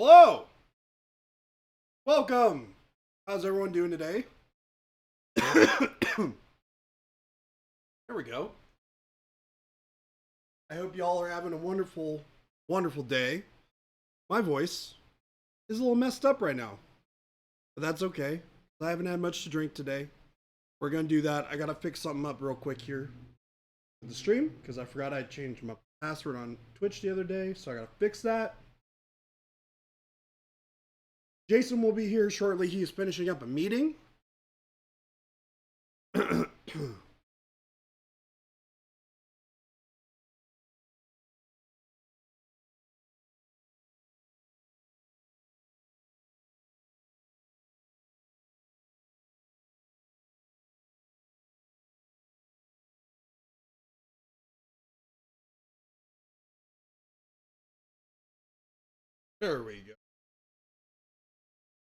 Hello! Welcome! How's everyone doing today? There we go. I hope y'all are having a wonderful, wonderful day. My voice is a little messed up right now, but that's okay. I haven't had much to drink today. We're gonna do that. I gotta fix something up real quick here with the stream because I forgot I changed my password on Twitch the other day, so I gotta fix that. Jason will be here shortly. He is finishing up a meeting. There we go.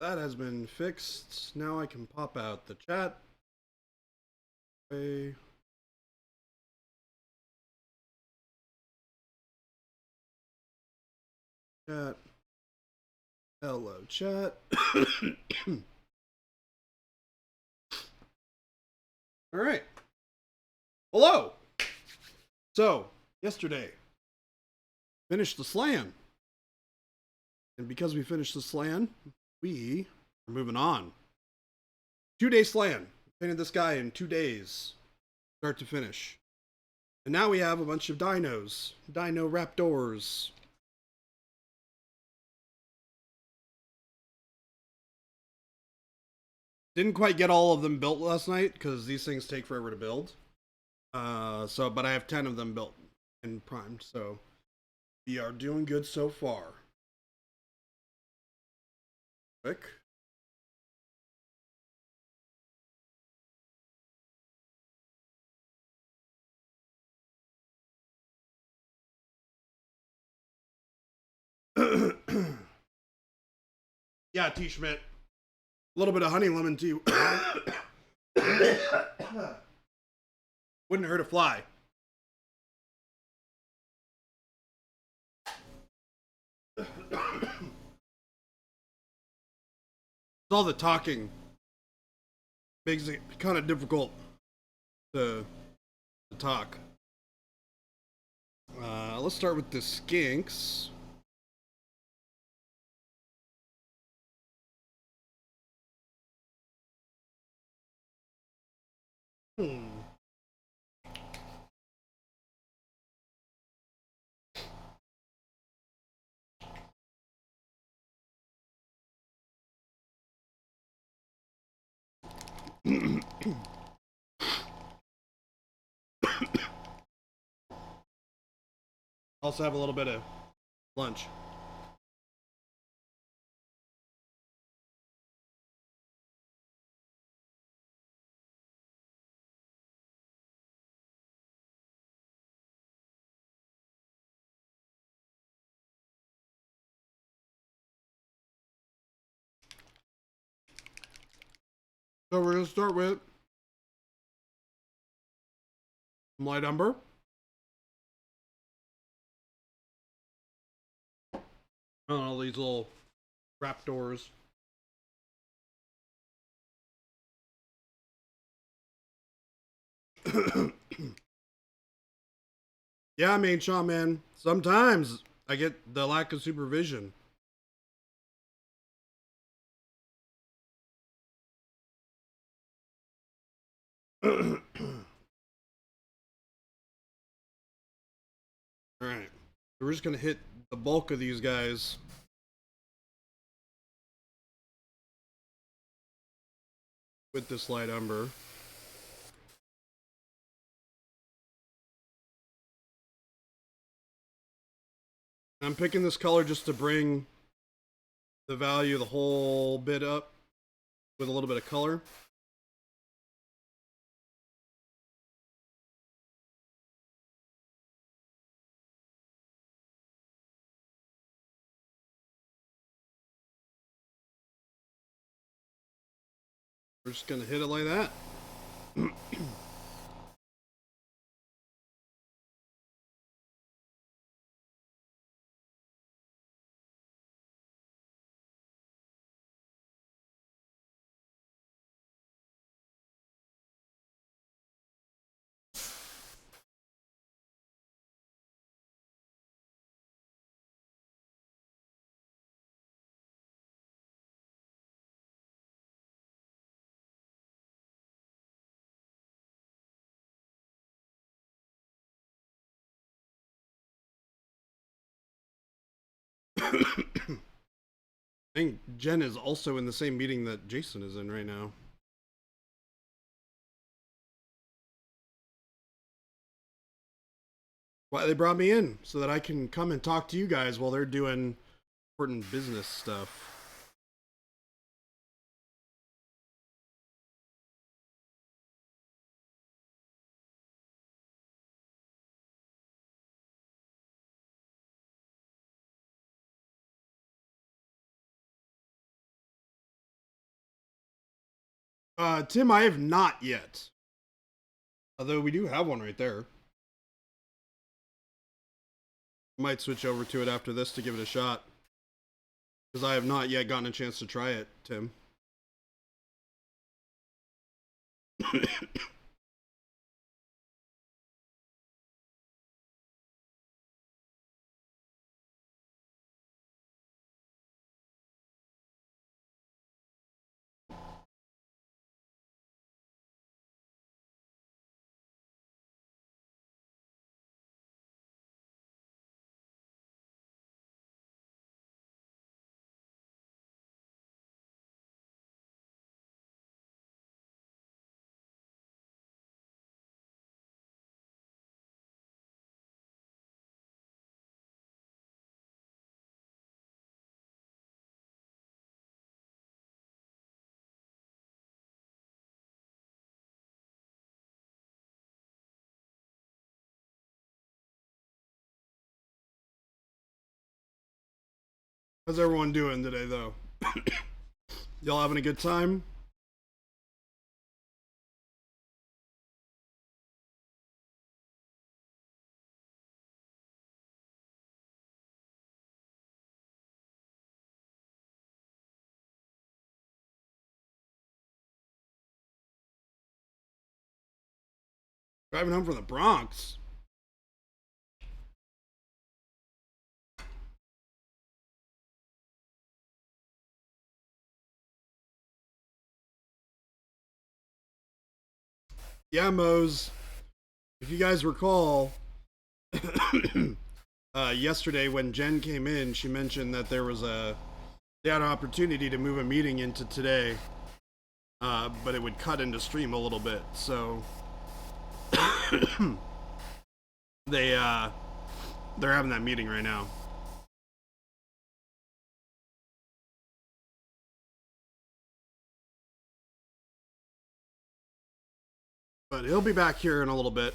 That has been fixed. Now I can pop out the chat. Okay. Chat. Hello, chat. All right. Hello. So, yesterday, finished the slan. And because we finished the slan, we are moving on. 2-day slan. Painted this guy in 2 days, start to finish. And now we have a bunch of dinos. Dino raptors. Didn't quite get all of them built last night because these things take forever to build. But I have 10 of them built and primed, so we are doing good so far. Quick. Yeah, T. Schmidt. A little bit of honey lemon tea. Wouldn't hurt a fly. All the talking makes it kind of difficult to talk. Let's start with the skinks. Also have a little bit of lunch. So we're gonna start with light umber. All these little raptors. Yeah, I mean, Sean, man, sometimes I get the lack of supervision. All right, so we're just gonna hit the bulk of these guys. With this light umber. I'm picking this color just to bring the value of the whole bit up with a little bit of color. We're just gonna hit it like that. I think Jen is also in the same meeting that Jason is in right now. Why they brought me in so that I can come and talk to you guys while they're doing important business stuff. Tim, I have not yet. Although we do have one right there. Might switch over to it after this to give it a shot. Because I have not yet gotten a chance to try it, Tim. How's everyone doing today, though? Y'all having a good time? Driving home from the Bronx. Yeah, Mose. If you guys recall, yesterday when Jen came in, she mentioned that they had an opportunity to move a meeting into today, but it would cut into stream a little bit. So they they're having that meeting right now. But he'll be back here in a little bit.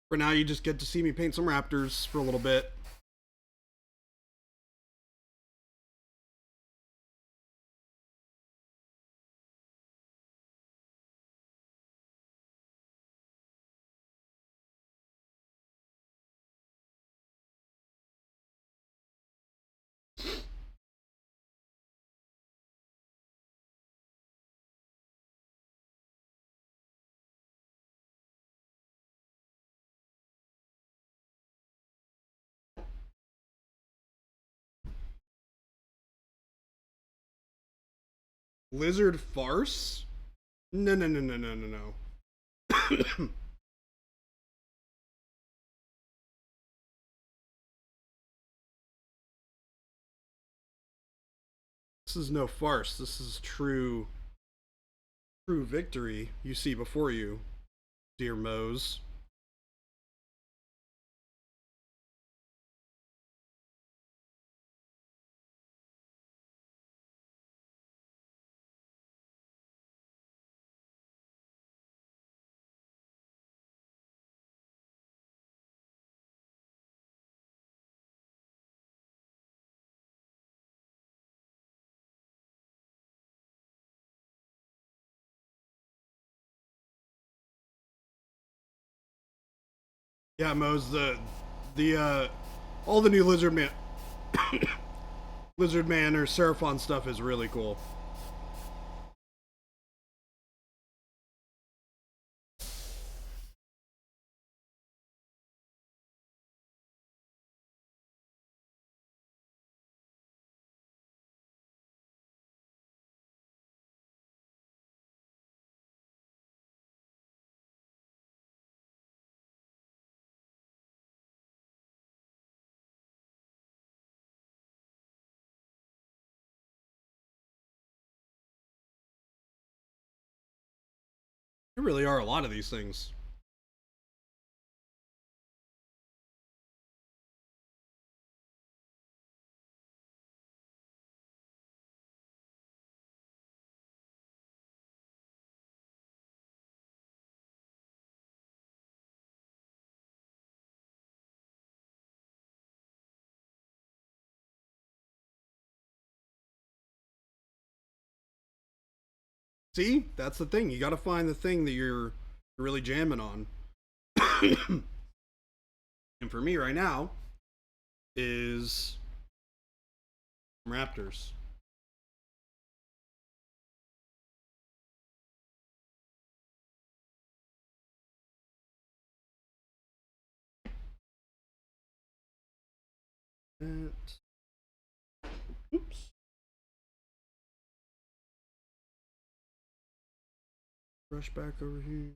For now, you just get to see me paint some raptors for a little bit. Lizard farce? No, no, no, no, no, no, no. This is no farce. This is true victory you see before you, dear Mose. Yeah, Mose, the all the new Lizard Man or Seraphon stuff is really cool. There really are a lot of these things. See, that's the thing. You got to find the thing that you're really jamming on. And for me right now is raptors. Oops. Brush back over here.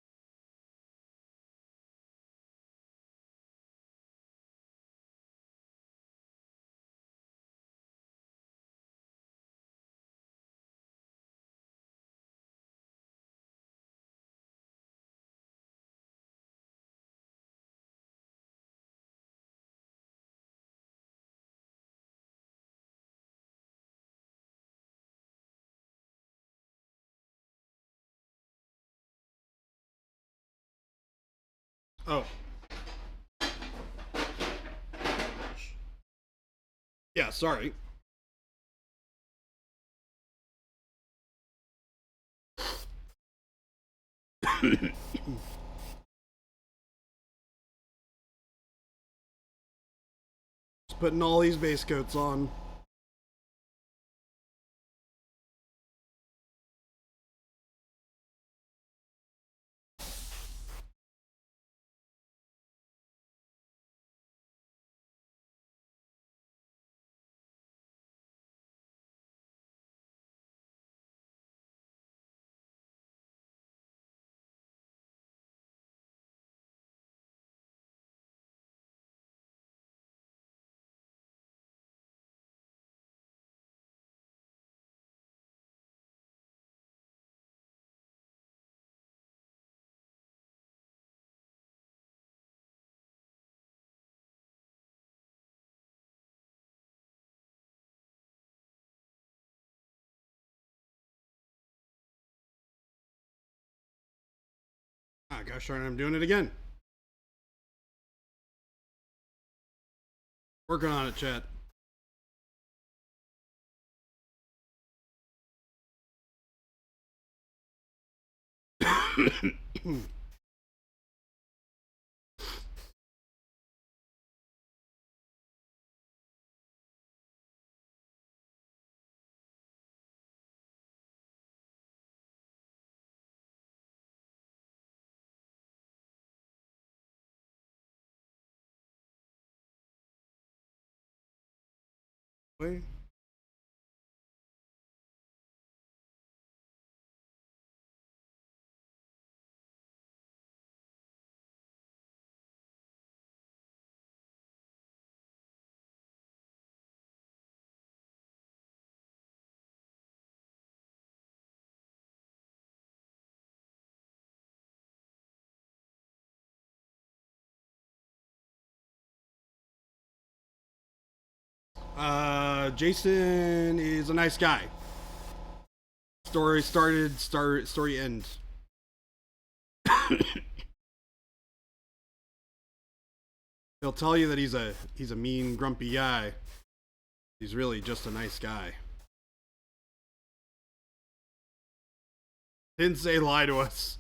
Oh. Yeah, sorry. Just putting all these base coats on. Ah, gosh darn it, I'm doing it again. Working on it, chat. Wait. Jason is a nice guy. Story started, story ends. He'll tell you that he's a mean, grumpy guy. He's really just a nice guy. Didn't say lie to us.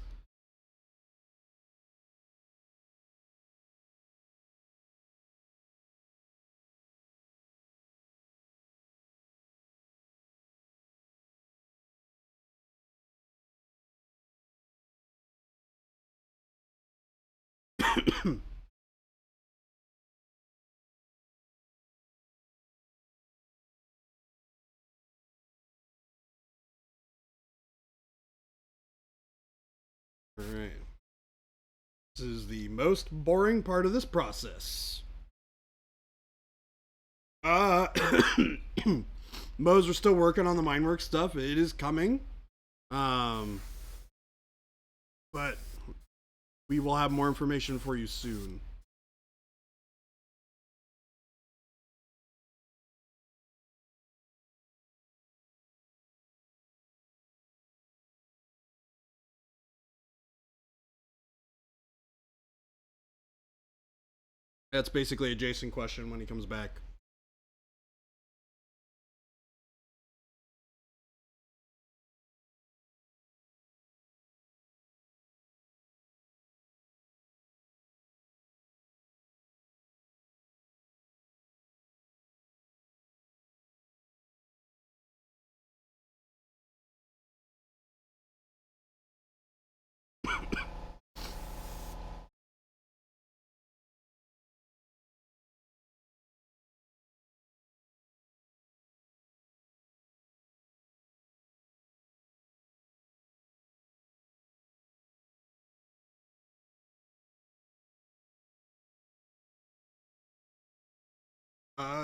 Alright. This is the most boring part of this process. Mo's are still working on the Mineworks stuff. It is coming. but we will have more information for you soon. That's basically a Jason question when he comes back.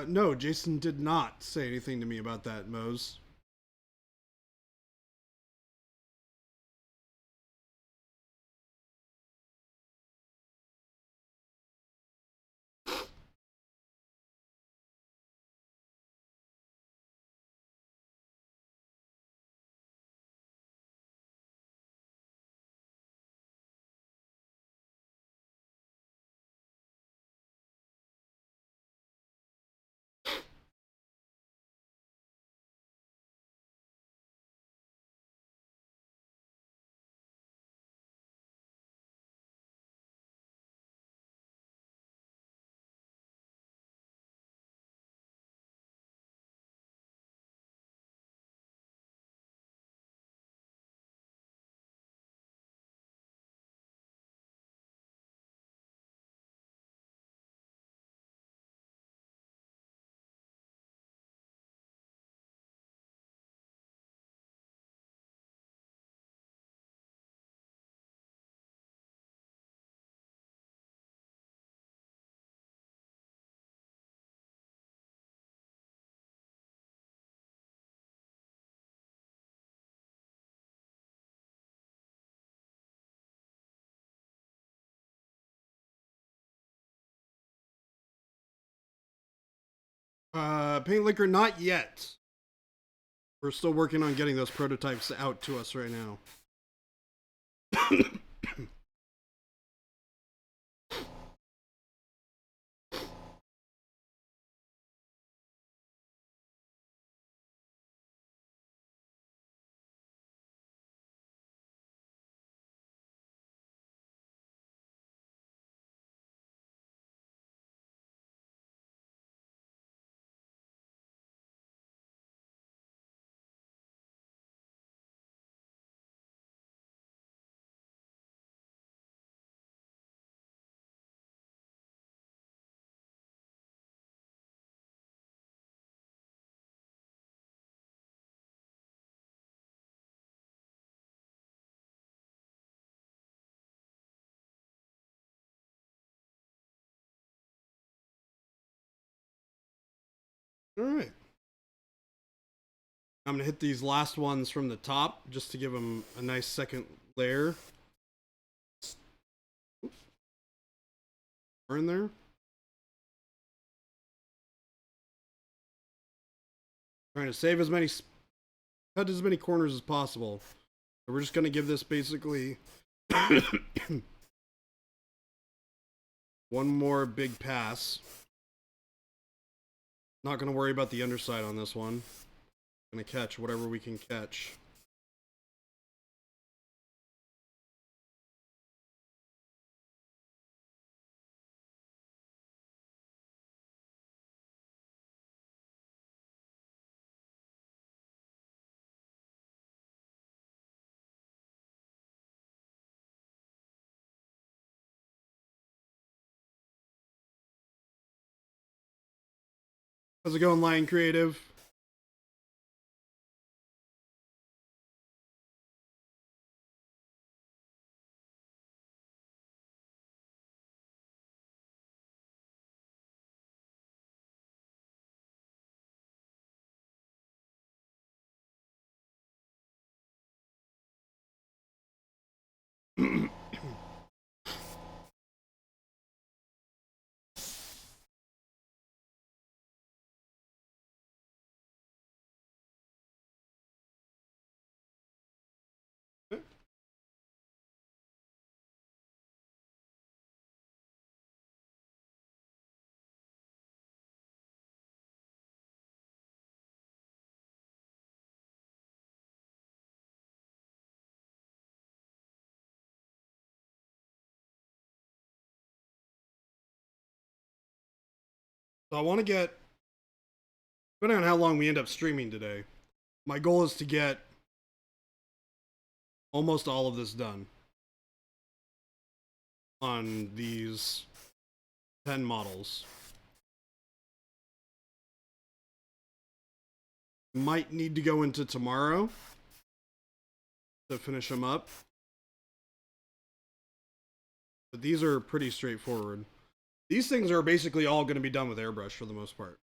No, Jason did not say anything to me about that, Mose. Paint liquor, not yet. We're still working on getting those prototypes out to us right now. All right. I'm gonna hit these last ones from the top just to give them a nice second layer. In there. Trying to save as many, cut as many corners as possible. So we're just gonna give this basically one more big pass. Not gonna worry about the underside on this one. Gonna catch whatever we can catch. How's it going, Lion Creative? So I want to get, depending on how long we end up streaming today, my goal is to get almost all of this done on these 10 models. Might need to go into tomorrow to finish them up. But these are pretty straightforward. These things are basically all going to be done with airbrush for the most part.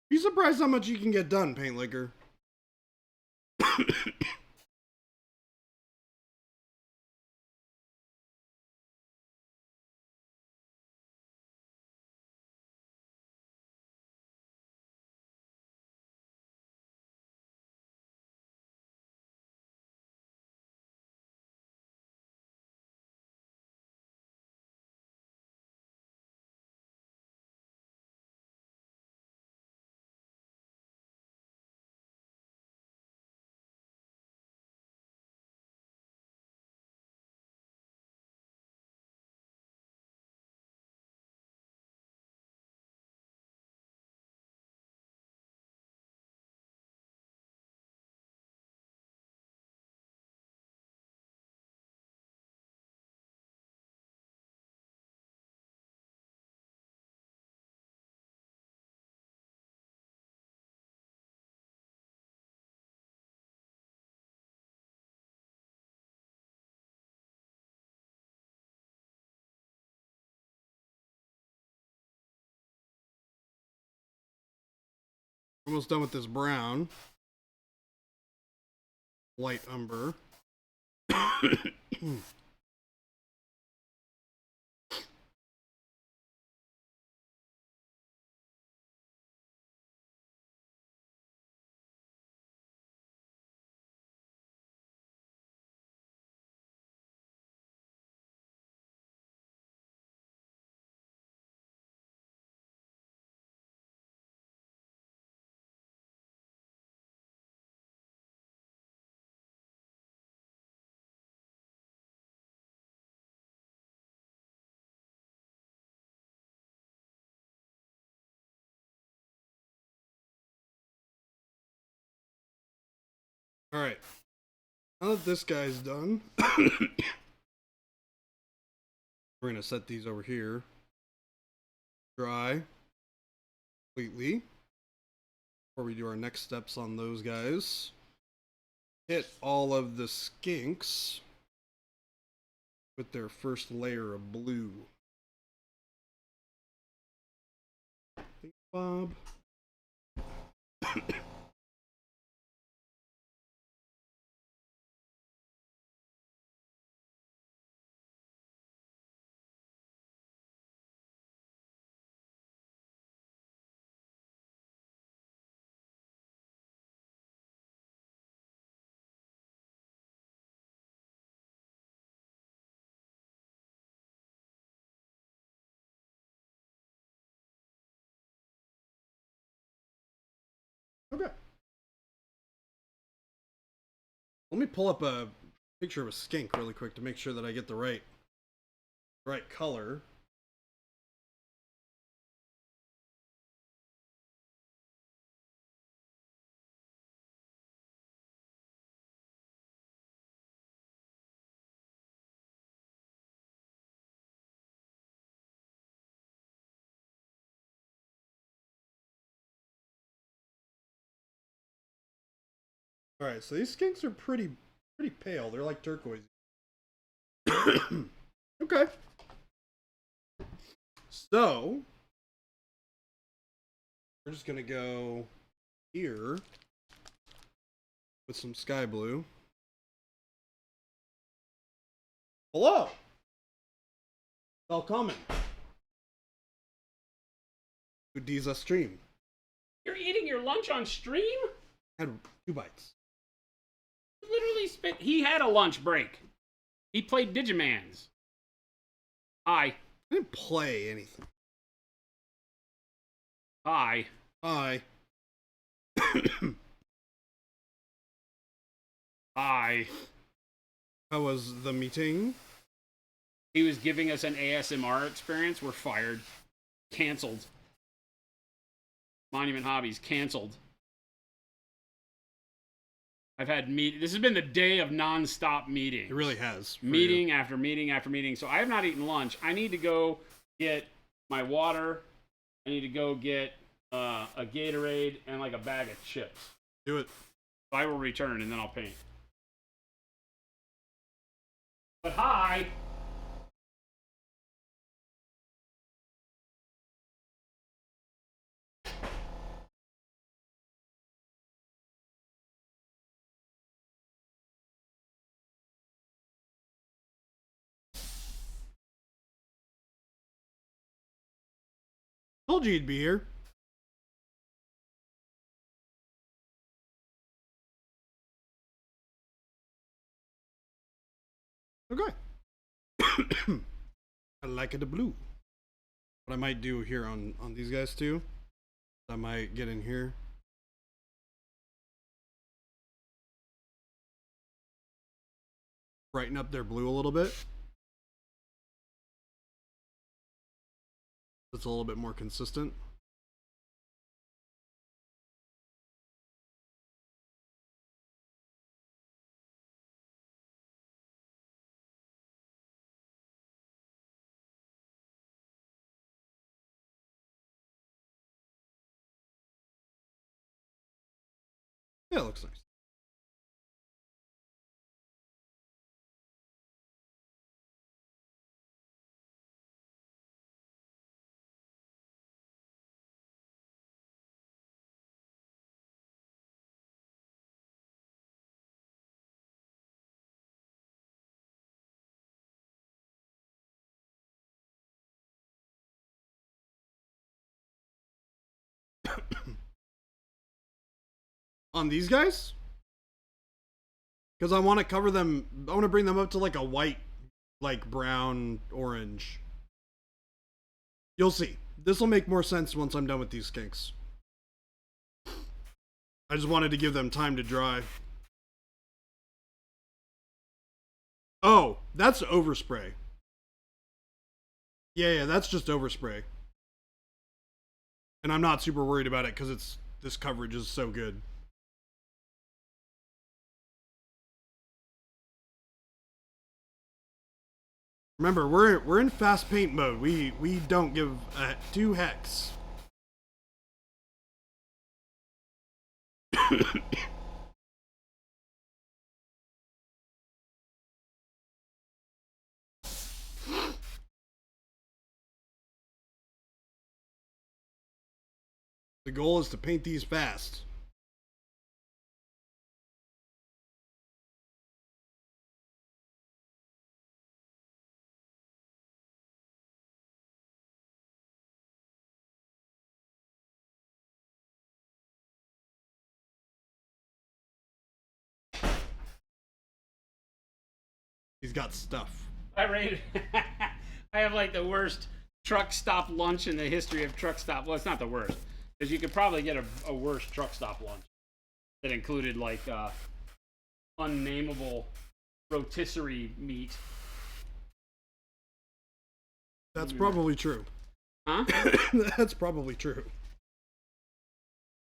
Be surprised how much you can get done, Paint Liquor. Almost done with this brown. Light umber. All right. Now that this guy's done, we're going to set these over here. Dry completely. Before we do our next steps on those guys. Hit all of the skinks with their first layer of blue. Bob. Okay. Let me pull up a picture of a skink really quick to make sure that I get the right color. All right, so these skinks are pretty pretty pale. They're like turquoise. Okay. So we're just gonna go here with some sky blue. Hello. Welcome to Diza stream. You're eating your lunch on stream? Had 2 bites. Literally spent. He had a lunch break. He played Digimans. Hi. I didn't play anything. Hi. Hi. Hi. How was the meeting? He was giving us an ASMR experience. We're fired. Canceled. Monument Hobbies canceled. I've had This has been the day of non-stop meetings. It really has. Meeting after meeting after meeting. So I have not eaten lunch. I need to go get my water. I need to go get a Gatorade and like a bag of chips. Do it. I will return and then I'll paint. But hi. Told you you'd be here. Okay. I like it the blue. What I might do here on these guys too, I might get in here. Brighten up their blue a little bit. It's a little bit more consistent. Yeah, it looks nice. On these guys? Because I want to cover them, I want to bring them up to like a white, like brown, orange. You'll see. This will make more sense once I'm done with these skinks. I just wanted to give them time to dry. Oh, that's overspray. Yeah, that's just overspray. And I'm not super worried about it because this coverage is so good. Remember, we're in fast paint mode. We don't give 2 hecks. The goal is to paint these fast. He's got stuff. I rated. I have like the worst truck stop lunch in the history of truck stop. Well, it's not the worst, because you could probably get a worse truck stop lunch that included like unnameable rotisserie meat. That's probably true. Huh? That's probably true.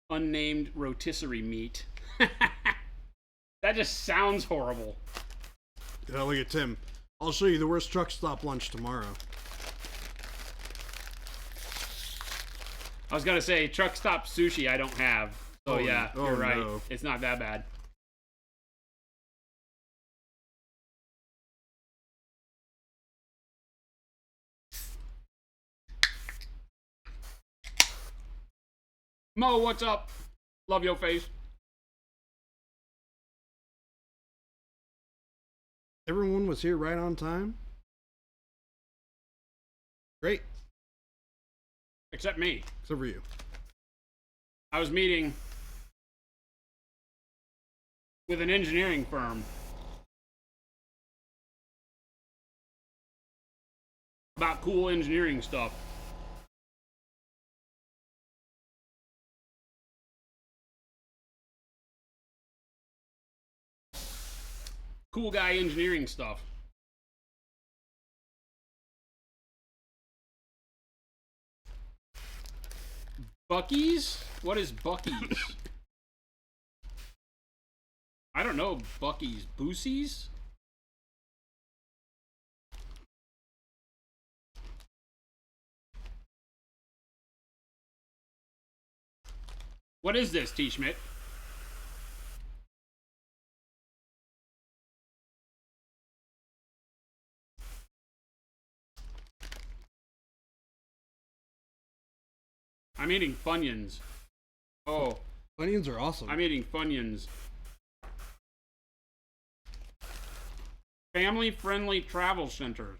Unnamed rotisserie meat. That just sounds horrible. Yeah, look at Tim. I'll show you the worst truck stop lunch tomorrow. I was gonna say truck stop sushi I don't have. So yeah, you're right. No. It's not that bad. Mo, what's up? Love your face. Everyone was here right on time. Great. Except me. Except for you. I was meeting with an engineering firm about cool engineering stuff. Cool guy engineering stuff. Buc-ee's? What is Buc-ee's? I don't know. Buc-ee's. Boosie's? What is this, T. Schmidt? I'm eating Funyuns. Oh. Funyuns are awesome. I'm eating Funyuns. Family-friendly travel centers.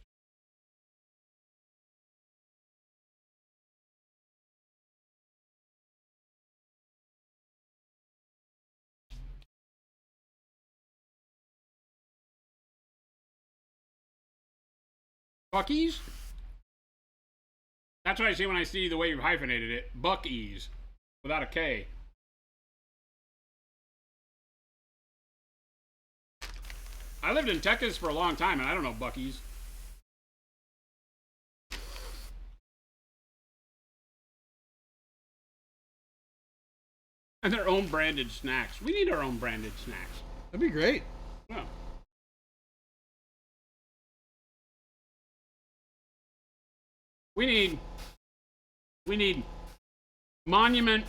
Buc-ee's? That's what I see when I see the way you've hyphenated it. Buc-ee's. Without a K. I lived in Texas for a long time, and I don't know Buc-ee's. And their own branded snacks. We need our own branded snacks. That'd be great. Yeah. We need Monument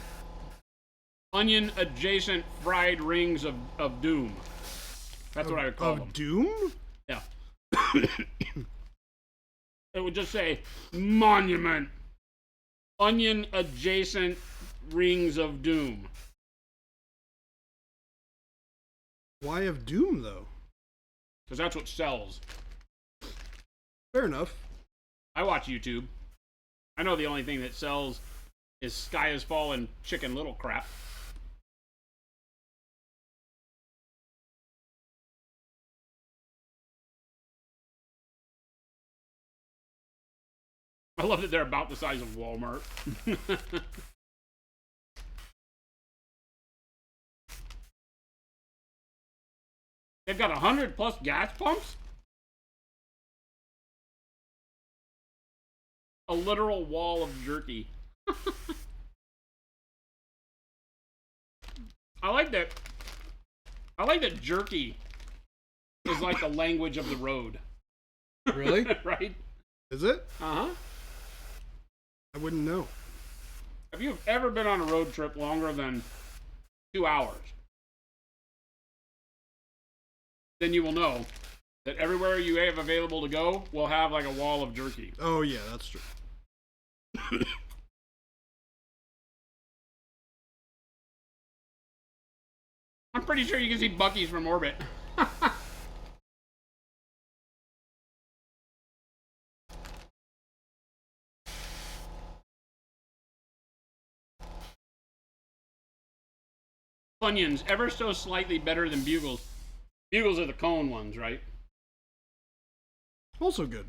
onion adjacent fried rings of doom. That's what I would call them. Of doom? Yeah. It would just say Monument onion adjacent rings of doom. Why of doom, though? Because that's what sells. Fair enough. I watch YouTube. I know the only thing that sells is Sky is Falling Chicken Little crap. I love that they're about the size of Walmart. They've got 100+ gas pumps? A literal wall of jerky. I like that jerky is like the language of the road. Really? Right? Is it? Uh-huh. I wouldn't know. If you've ever been on a road trip longer than 2 hours, then you will know that everywhere you have available to go will have like a wall of jerky. Oh, yeah, that's true. I'm pretty sure you can see Buc-ee's from orbit. Funyuns, ever so slightly better than Bugles. Bugles are the cone ones, right? Also good.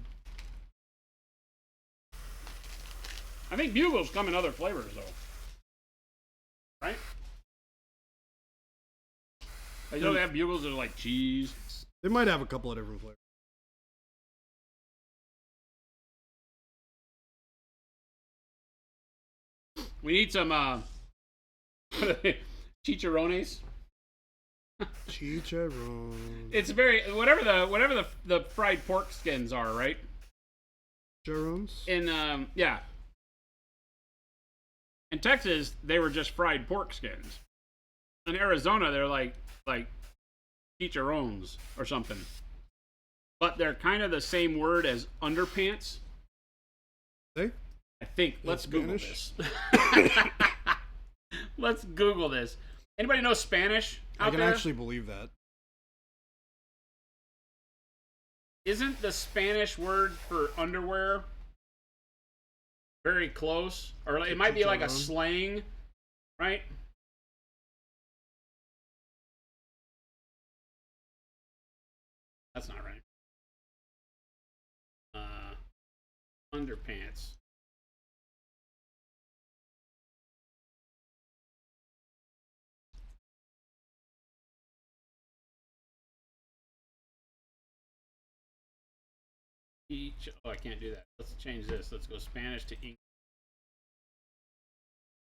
I think Bugles come in other flavors, though. Right? I know they have Bugles that are like cheese. They might have a couple of different flavors. We need some chicharrones. Chicharron. It's very whatever the fried pork skins are, right? Chicharrones? Yeah. In Texas, they were just fried pork skins. In Arizona, they're like chicharrones or something. But they're kind of the same word as underpants. Hey? I think. Let's Google Spanish? this. Let's Google this. Anybody know Spanish out I can there? actually believe that. Isn't the Spanish word for underwear very close? Or it might be like a slang, right? That's not right. Underpants. Oh, I can't do that. Let's change this. Let's go Spanish to English.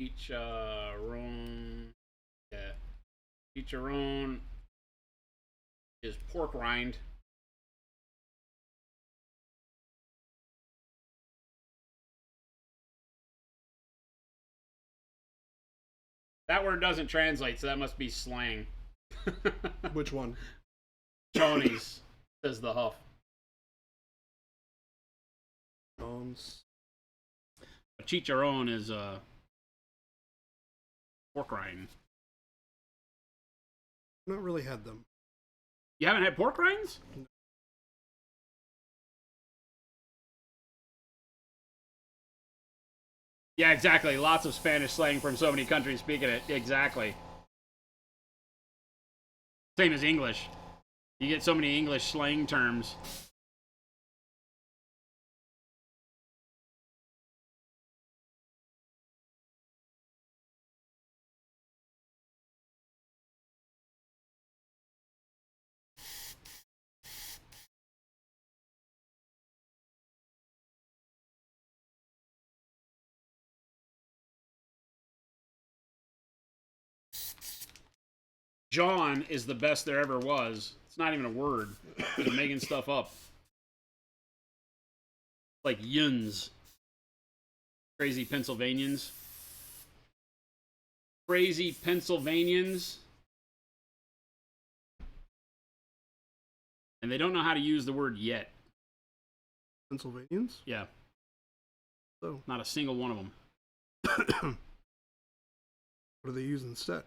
Chicharrón. Yeah. Chicharrón is pork rind. That word doesn't translate, so that must be slang. Which one? Chonies, says the Huff. Chicharrón is pork rind. I've not really had them. You haven't had pork rinds? No. Yeah, exactly. Lots of Spanish slang from so many countries speaking it. Exactly. Same as English. You get so many English slang terms. John is the best there ever was. It's not even a word. They're making stuff up. Like yuns. Crazy Pennsylvanians. Crazy Pennsylvanians. And they don't know how to use the word yet. Pennsylvanians? Yeah. So. Not a single one of them. What do they use instead?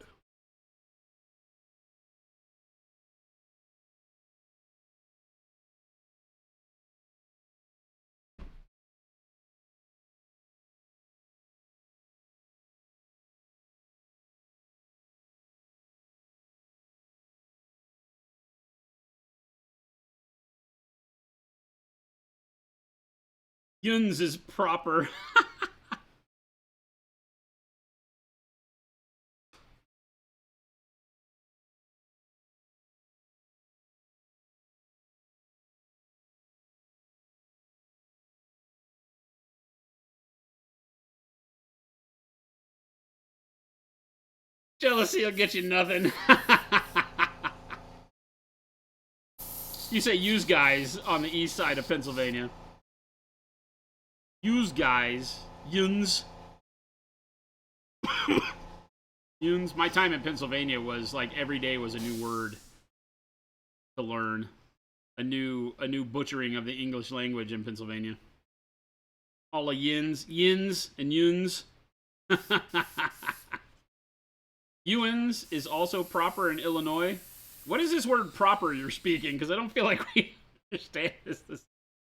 Yuns is proper. Jealousy will get you nothing. You say use guys on the east side of Pennsylvania. Use guys. Yuns. Yuns. My time in Pennsylvania was like every day was a new word to learn. A new butchering of the English language in Pennsylvania. All the yins and yuns. Ewins is also proper in Illinois. What is this word proper you're speaking? Because I don't feel like we understand this.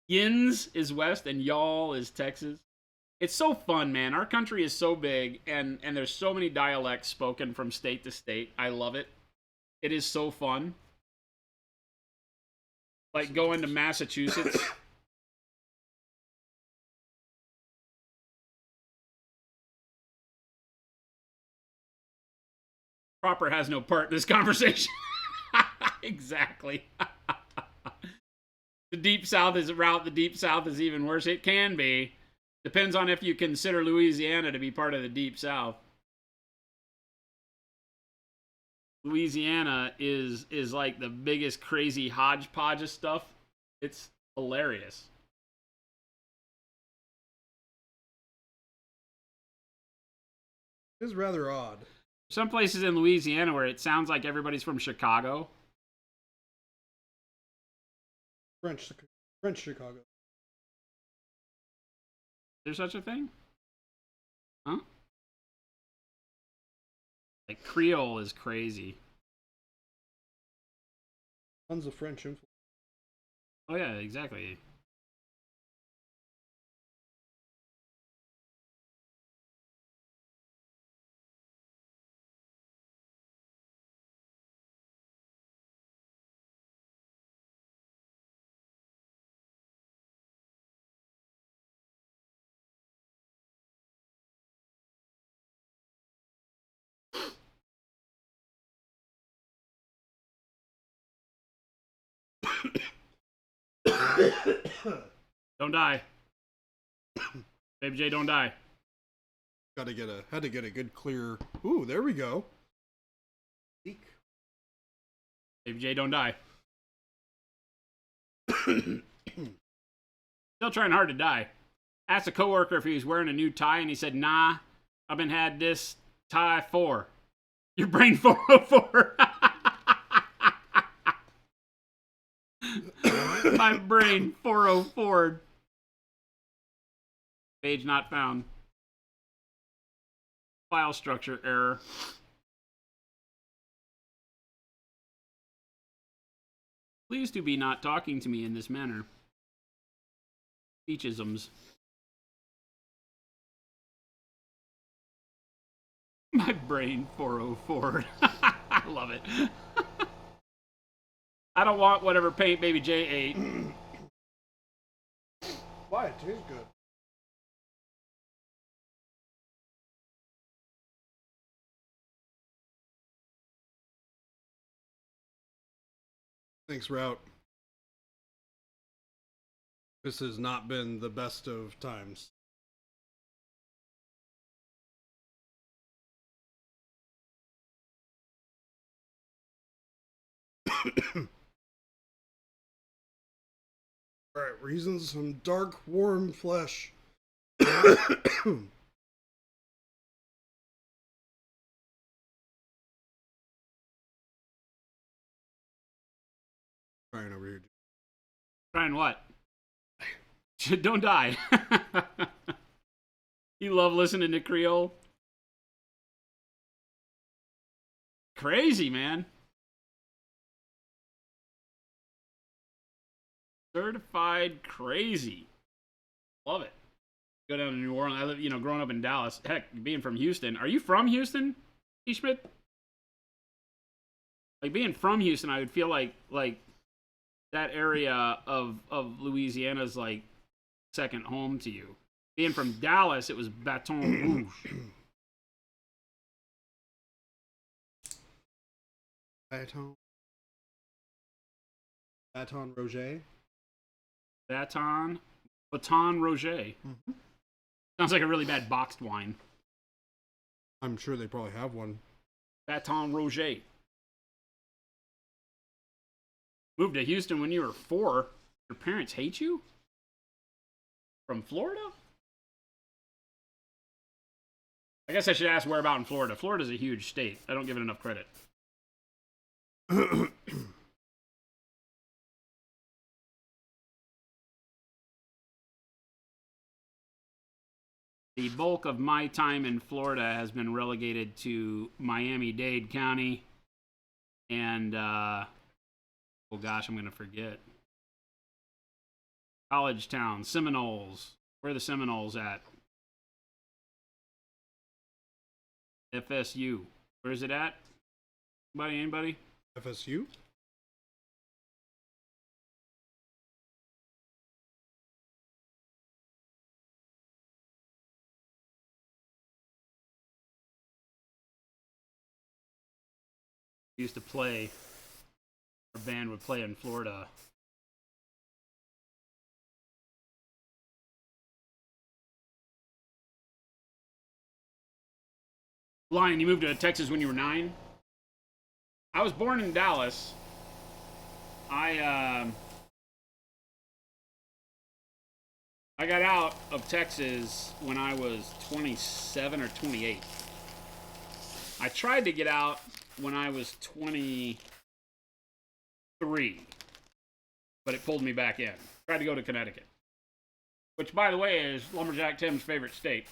Yins is west and y'all is Texas. It's so fun, man. Our country is so big and there's so many dialects spoken from state to state. I love it. It is so fun. Like going to Massachusetts. Proper has no part in this conversation. Exactly. The deep south is even worse. It can be. Depends on if you consider Louisiana to be part of the deep south. Louisiana is like the biggest crazy hodgepodge of stuff. It's hilarious. It is rather odd. Some places in Louisiana where it sounds like everybody's from Chicago. French Chicago. Is there such a thing? Huh? Like, Creole is crazy. Tons of French influence. Oh, yeah, exactly. Don't die. Baby J, don't die. Had to get a good clear. Ooh, there we go. Baby J, don't die. Still trying hard to die. Asked a coworker if he was wearing a new tie, and he said, "Nah, I've been had this tie for." Your brain 404. My brain 404. Page not found. File structure error. Please do be not talking to me in this manner. Speechisms. My brain 404. I love it. I don't want whatever paint Baby J ate. Why? It tastes good. Thanks, Route. This has not been the best of times. Alright, reasons some dark, warm flesh. Fine over here. Trying what? Don't die. You love listening to Creole? Crazy, man. Certified crazy. Love it. Go down to New Orleans. I live, growing up in Dallas. Heck, being from Houston. Are you from Houston, E. Schmidt? Like, being from Houston, I would feel like that area of Louisiana's like second home to you. Being from Dallas, it was Baton Rouge. Baton Rouge. Baton Rouge. Mm-hmm. Sounds like a really bad boxed wine. I'm sure they probably have one. Baton Rouge. Moved to Houston when you were 4. Your parents hate you? From Florida? I guess I should ask where about in Florida. Florida's a huge state. I don't give it enough credit. The bulk of my time in Florida has been relegated to Miami-Dade County and, oh gosh, I'm going to forget. College Town, Seminoles. Where are the Seminoles at? FSU. Where is it at? Anybody? FSU? Used to play, our band would play in Florida. Lion, you moved to Texas when you were 9? I was born in Dallas. I got out of Texas when I was 27 or 28. I tried to get out when I was 23, but it pulled me back in. Tried to go to Connecticut, which, by the way, is Lumberjack Tim's favorite state.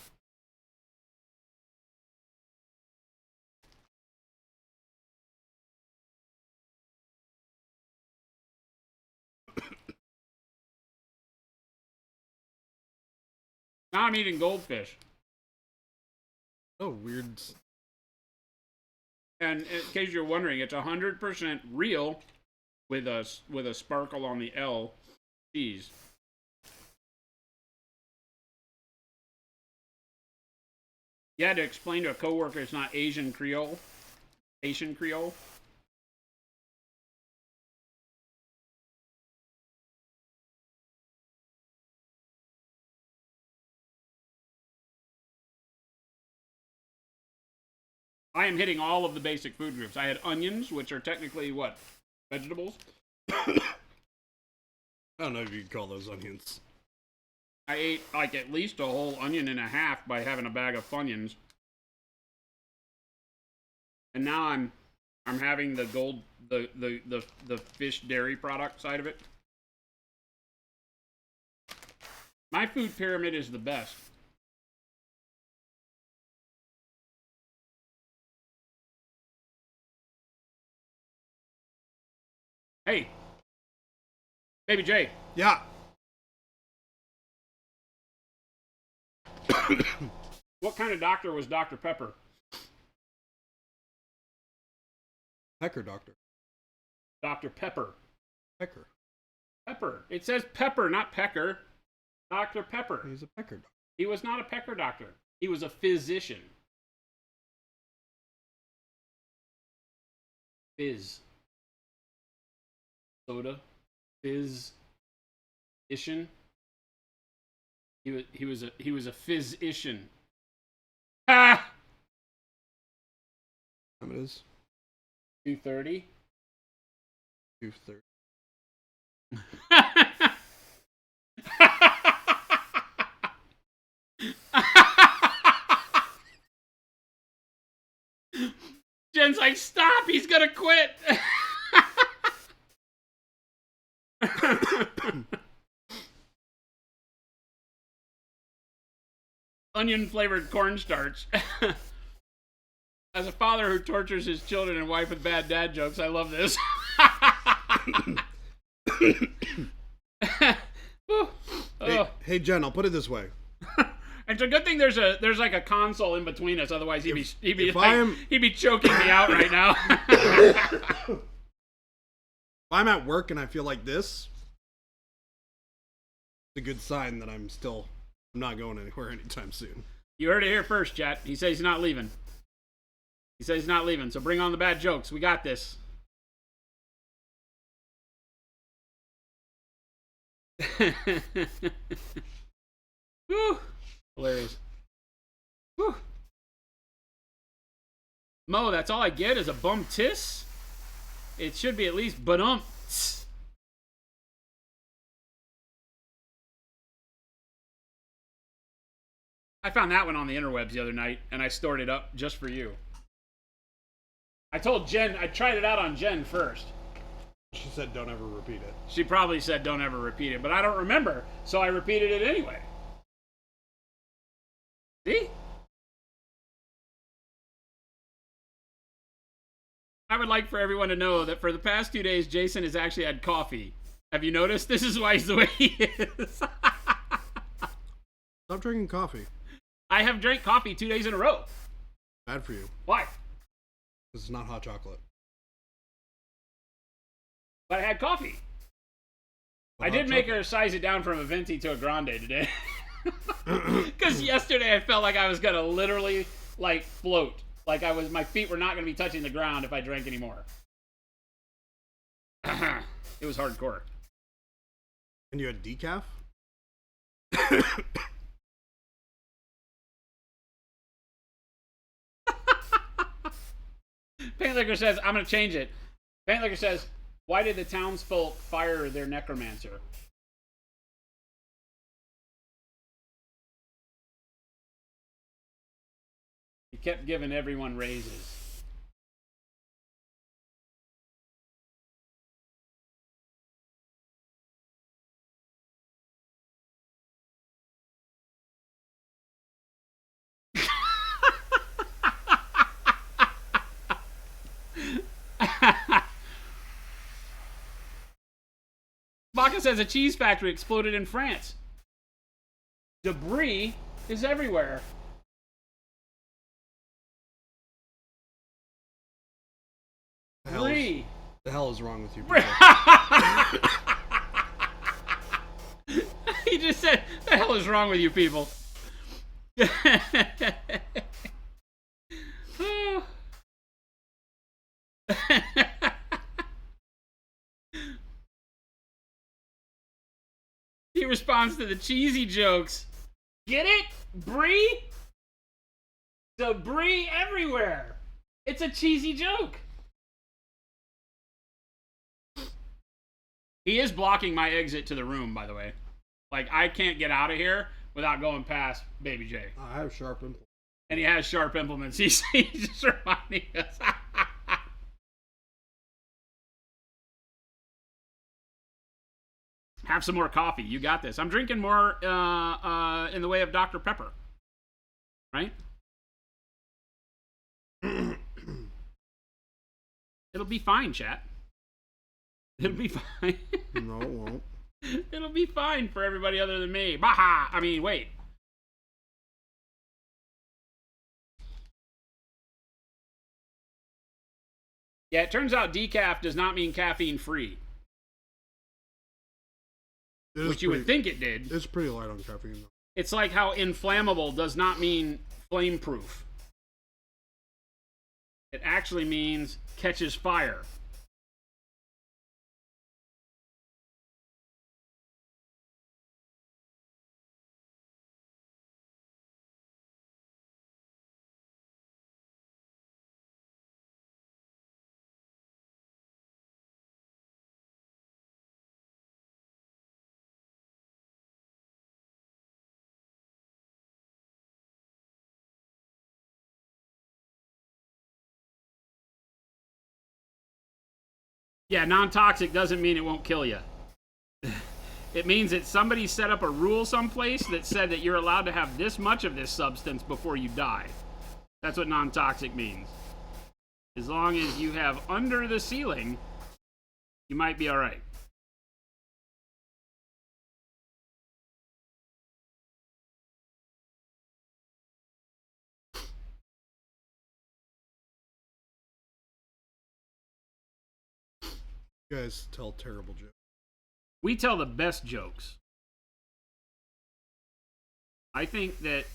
Now I'm eating goldfish. Oh, weird. And in case you're wondering, it's 100% real with a sparkle on the L cheese. You had to explain to a coworker it's not Asian Creole. Asian Creole. I am hitting all of the basic food groups. I had onions, which are technically what? Vegetables? I don't know if you could call those onions. I ate like at least a whole onion and a half by having a bag of Funyuns. And now I'm having the fish dairy product side of it. My food pyramid is the best. Hey, Baby J. Yeah. What kind of doctor was Dr. Pepper? Pecker doctor. Dr. Pepper. Pecker. Pepper. It says Pepper, not Pecker. Dr. Pepper. He's a pecker doctor. He was not a pecker doctor. He was a physician. Fizz. Soda. Fizz-ition. He was a physician. Ah! How much it is? 230. 230. Jen's like, stop, he's gonna quit. Onion flavored cornstarch. As a father who tortures his children and wife with bad dad jokes, I love this. Hey, Jen, I'll put it this way. It's a good thing there's like a console in between us, otherwise he'd be choking me out right now. If I'm at work and I feel like this, it's a good sign that I'm not going anywhere anytime soon. You heard it here first, chat. He says he's not leaving. He says he's not leaving, so bring on the bad jokes. We got this. Woo! Hilarious. Woo! Mo, that's all I get is a bum tiss? It should be at least ba-dum. I found that one on the interwebs the other night, and I stored it up just for you. I told Jen, I tried it out on Jen first. She said don't ever repeat it. She probably said don't ever repeat it, but I don't remember, so I repeated it anyway. See? I would like for everyone to know that for the past 2 days, Jason has actually had coffee. Have you noticed? This is why he's the way he is. Stop drinking coffee. I have drank coffee 2 days in a row. Bad for you. Why? This is not hot chocolate. But I had coffee. But I did make her size it down from a venti to a grande today. Because yesterday I felt like I was going to literally, like, float. Like my feet were not going to be touching the ground if I drank anymore. It was hardcore. And you had decaf? Paintlicker says, I'm going to change it. Paintlicker says, why did the townsfolk fire their necromancer? He kept giving everyone raises. Baka says a cheese factory exploded in France. Debris is everywhere. Debris. The hell is wrong with you people? He just said, "The hell is wrong with you people?" He responds to the cheesy jokes. Get it? Brie? Debris everywhere. It's a cheesy joke. He is blocking my exit to the room, by the way. Like, I can't get out of here without going past Baby J. I have sharp implements. And he has sharp implements. He's just reminding us. Have some more coffee. You got this. I'm drinking more in the way of Dr. Pepper. Right? It'll be fine, chat. It'll be fine. No, it won't. It'll be fine for everybody other than me. Baha! I mean, wait. Yeah, it turns out decaf does not mean caffeine free. Which you would think it did. It's pretty light on caffeine, though. It's like how inflammable does not mean flame proof. It actually means catches fire. Yeah, non-toxic doesn't mean it won't kill you. It means that somebody set up a rule someplace that said that you're allowed to have this much of this substance before you die. That's what non-toxic means. As long as you have under the ceiling, you might be all right. You guys tell terrible jokes. We tell the best jokes. I think that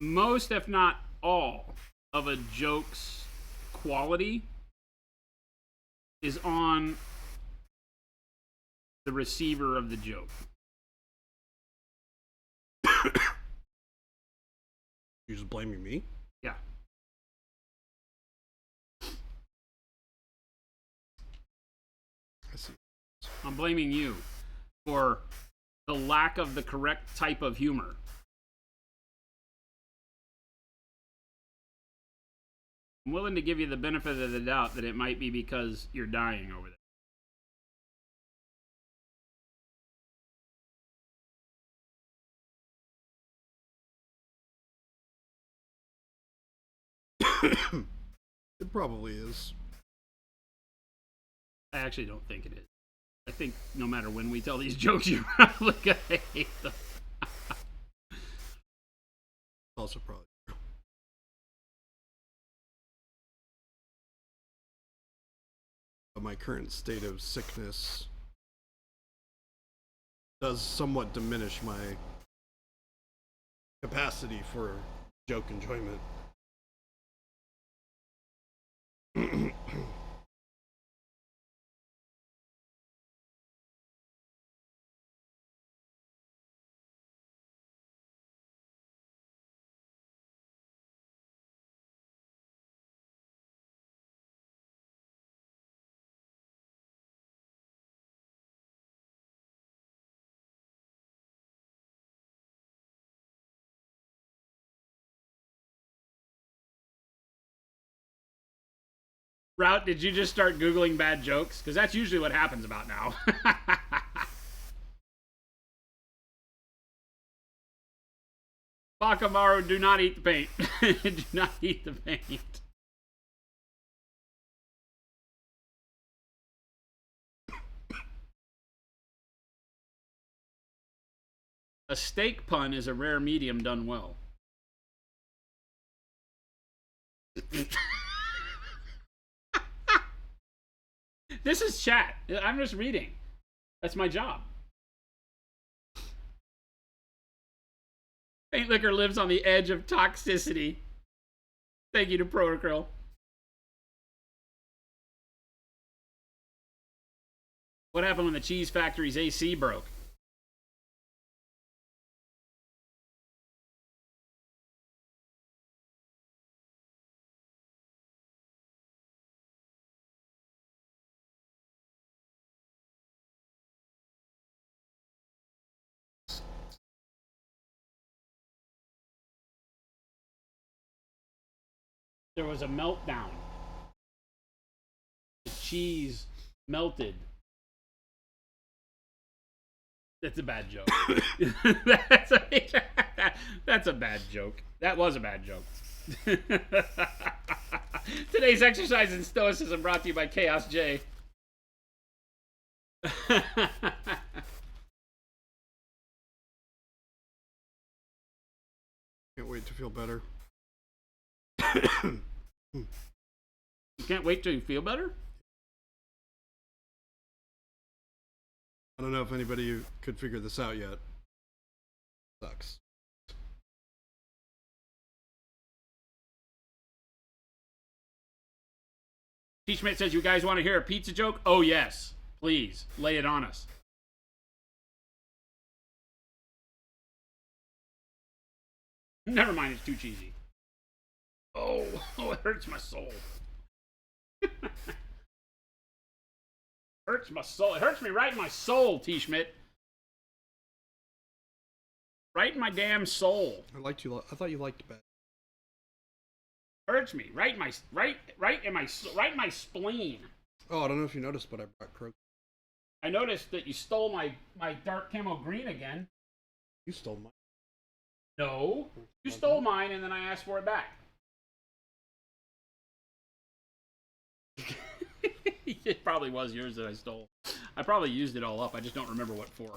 most, if not all, of a joke's quality is on the receiver of the joke. You're just blaming me? Yeah. I see. I'm blaming you for the lack of the correct type of humor. I'm willing to give you the benefit of the doubt that it might be because you're dying over there. It probably is. I actually don't think it is. I think no matter when we tell these jokes, you're probably gonna hate them. Also probably true. But my current state of sickness does somewhat diminish my capacity for joke enjoyment. Route, did you just start Googling bad jokes? Because that's usually what happens about now. Bakamaru, do not eat the paint. Do not eat the paint. A steak pun is a rare medium done well. This is chat. I'm just reading. That's my job. Paint liquor lives on the edge of toxicity. Thank you to Pro Acryl. What happened when the cheese factory's AC broke? There was a meltdown. The cheese melted. That's a bad joke. That's a bad joke. That was a bad joke. Today's exercise in stoicism brought to you by Chaos J. Can't wait to feel better. You can't wait till you feel better? I don't know if anybody could figure this out yet. Sucks. T. Schmidt says, you guys want to hear a pizza joke? Oh, yes. Please, lay it on us. Never mind, it's too cheesy. Oh, it hurts my soul. Hurts my soul. It hurts me right in my soul, T. Schmidt. Right in my damn soul. I thought you liked bad. Hurts me right in my spleen. Oh, I don't know if you noticed, but I brought croak. I noticed that you stole my dark camo green again. You stole mine. No, you stole mine, and then I asked for it back. It probably was yours that I stole. I probably used it all up. I just don't remember what for.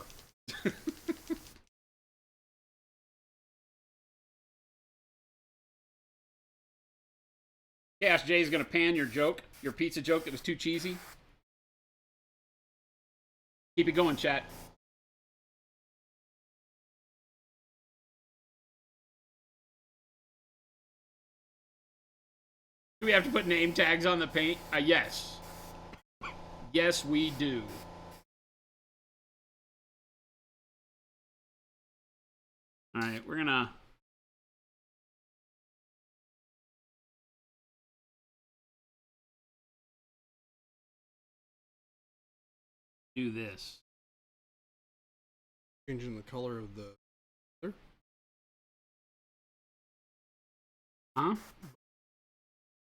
Chaos Jay's gonna pan your joke, your pizza joke that was too cheesy. Keep it going, chat. Do we have to put name tags on the paint? Yes. Yes, we do. All right, we're gonna do this. Changing the color of the. Huh?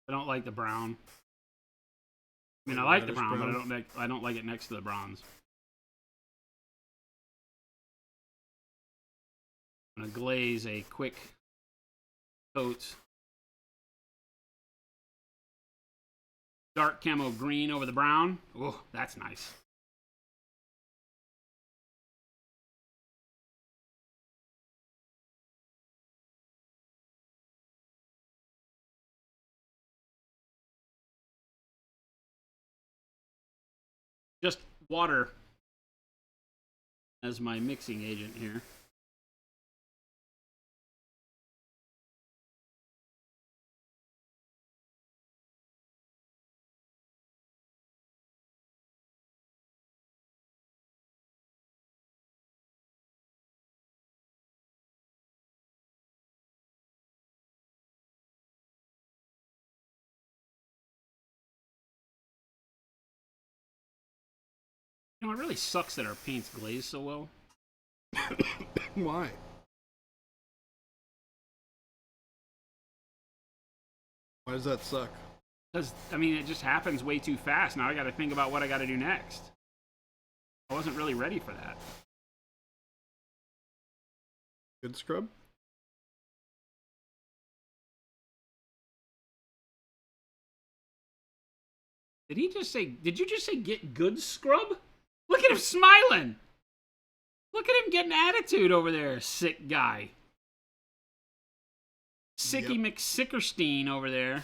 I don't like the brown. I mean, I like the brown, but I don't like it next to the bronze. I'm gonna glaze a quick coat. Dark camo green over the brown. Oh, that's nice. Just water as my mixing agent here. You know, it really sucks that our paint's glazed so well. Why? Why does that suck? Because, I mean, it just happens way too fast. Now I got to think about what I got to do next. I wasn't really ready for that. Good scrub? Did you just say get good scrub? Look at him smiling. Look at him getting attitude over there, sick guy. Sicky McSickerstein over there.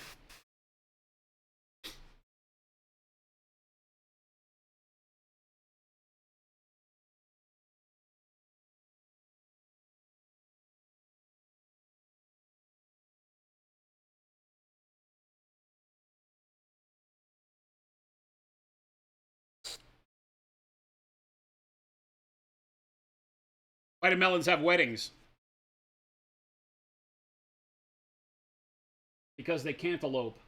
Why do melons have weddings? Because they cantaloupe.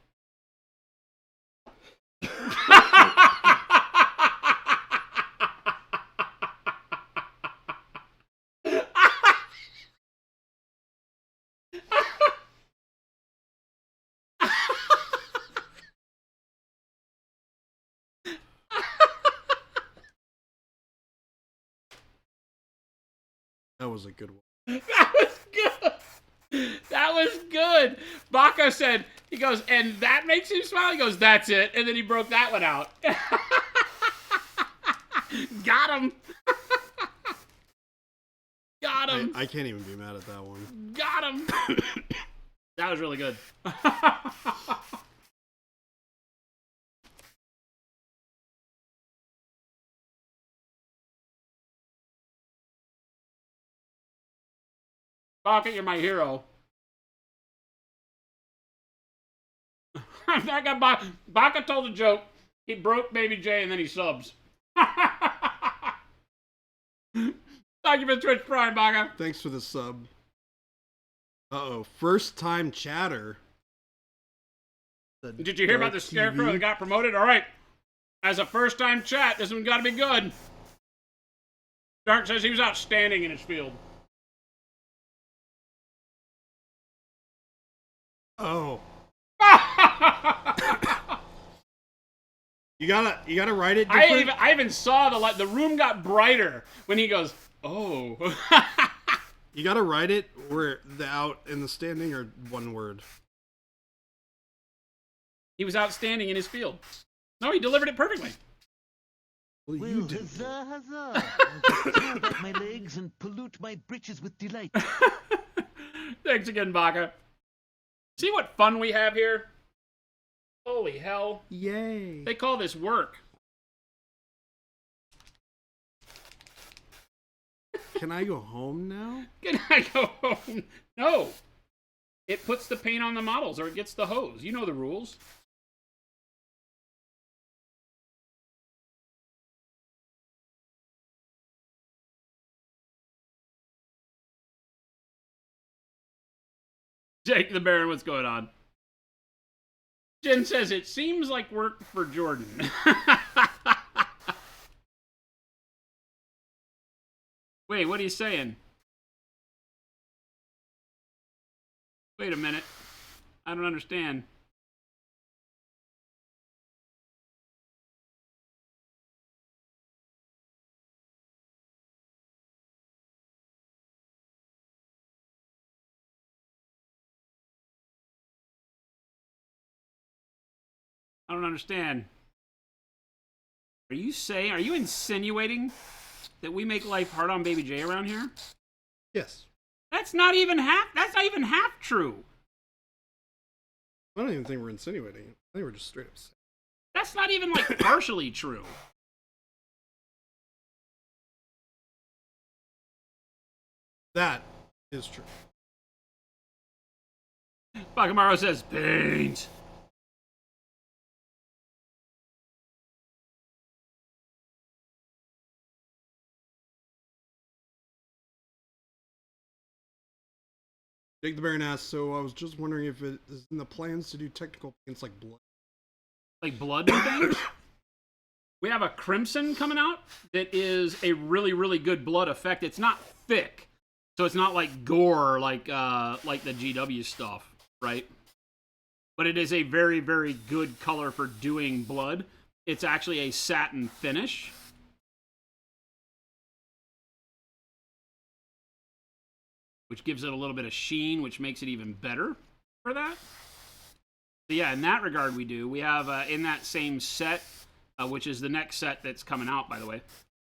That was a good one. That was good. That was good. Baca said, he goes, and that makes him smile? He goes, that's it. And then he broke that one out. Got him. Got him. I can't even be mad at that one. Got him. That was really good. Baca, you're my hero. That guy, Baca told a joke. He broke Baby J and then he subs. Thank you for Twitch Prime, Baca. Thanks for the sub. Uh-oh. First time chatter. Did you hear about the scarecrow that got promoted? All right. As a first time chat, this one's got to be good. Dark says he was outstanding in his field. Oh. You gotta write it different. I even saw the room got brighter when he goes, oh. You gotta write it where the out and the standing are one word. He was outstanding in his field. No, he delivered it perfectly. Well, you did. Huzzah, huzzah. I'll throw back my legs and pollute my britches with delight. Thanks again, Baca. See what fun we have here? Holy hell. Yay. They call this work. Can I go home now? Can I go home? No. It puts the paint on the models or it gets the hose. You know the rules. Jake the Baron, what's going on? Jen says, it seems like work for Jordan. Wait, what are you saying? Wait a minute. I don't understand. I don't understand. Are you insinuating that we make life hard on Baby J around here? Yes. That's not even half true. I don't even think we're insinuating. I think we're just straight up saying. That's not even like partially true. That is true. Bakamaro says paint. Jake the Baron asked, so I was just wondering if it is in the plans to do technical paints like blood. Like blood and things? We have a crimson coming out that is a really, really good blood effect. It's not thick, so it's not like gore like the GW stuff, right? But it is a very, very good color for doing blood. It's actually a satin finish. Which gives it a little bit of sheen, which makes it even better for that. So yeah, in that regard we do. We have, in that same set, which is the next set that's coming out, by the way,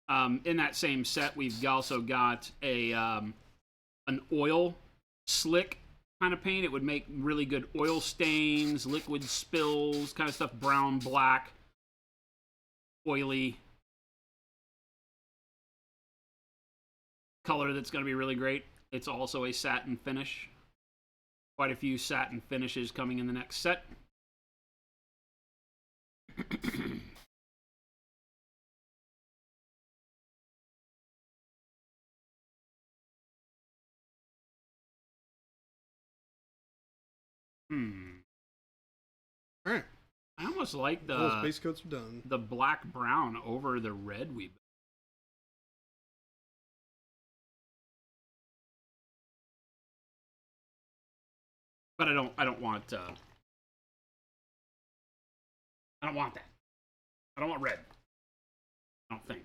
In that same set, we've also got a an oil slick kind of paint. It would make really good oil stains, liquid spills, kind of stuff, brown, black, oily color that's going to be really great. It's also a satin finish. Quite a few satin finishes coming in the next set. All right. I almost like Those base coats are done. the black brown over the red we. But I don't want I don't want that. I don't want red. I don't think.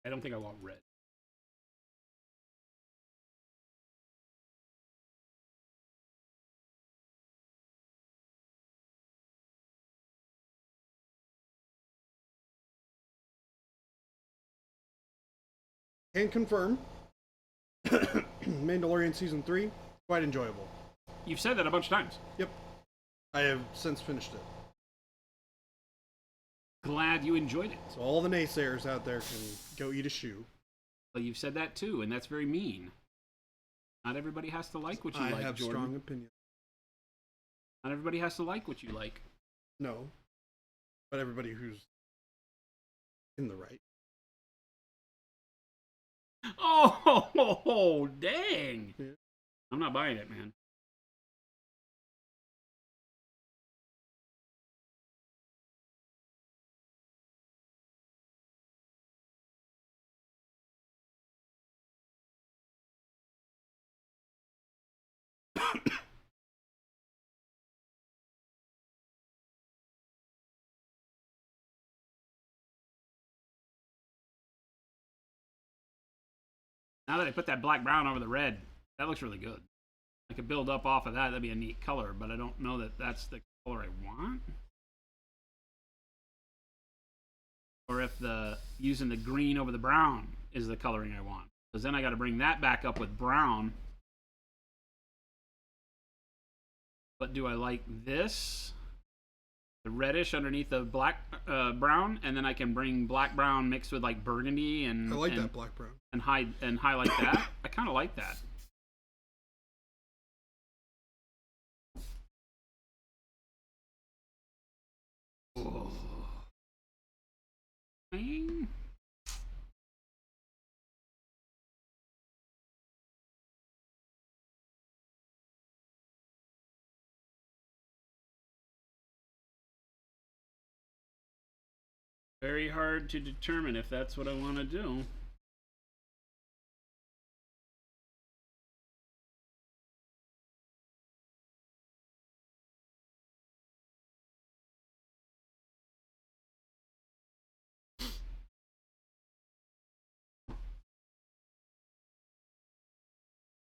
I don't think I want red. Can confirm. Mandalorian Season 3, quite enjoyable. You've said that a bunch of times. Yep. I have since finished it. Glad you enjoyed it. So all the naysayers out there can go eat a shoe. Well, you've said that too, and that's very mean. Not everybody has to like what you like, I have Jordan. strong opinions. Not everybody has to like what you like. No. But everybody who's in the right. Oh, dang. Yeah. I'm not buying it, man. Now that I put that black brown over the red, that looks really good. I could build up off of that. That'd be a neat color, but I don't know that that's the color I want. Or if using the green over the brown is the coloring I want. Because then I got to bring that back up with brown. But do I like this? The reddish underneath the black brown, and then I can bring black brown mixed with like burgundy and I like that black brown. and highlight that. I kind of like that. Oh. Dang. Very hard to determine if that's what I want to do.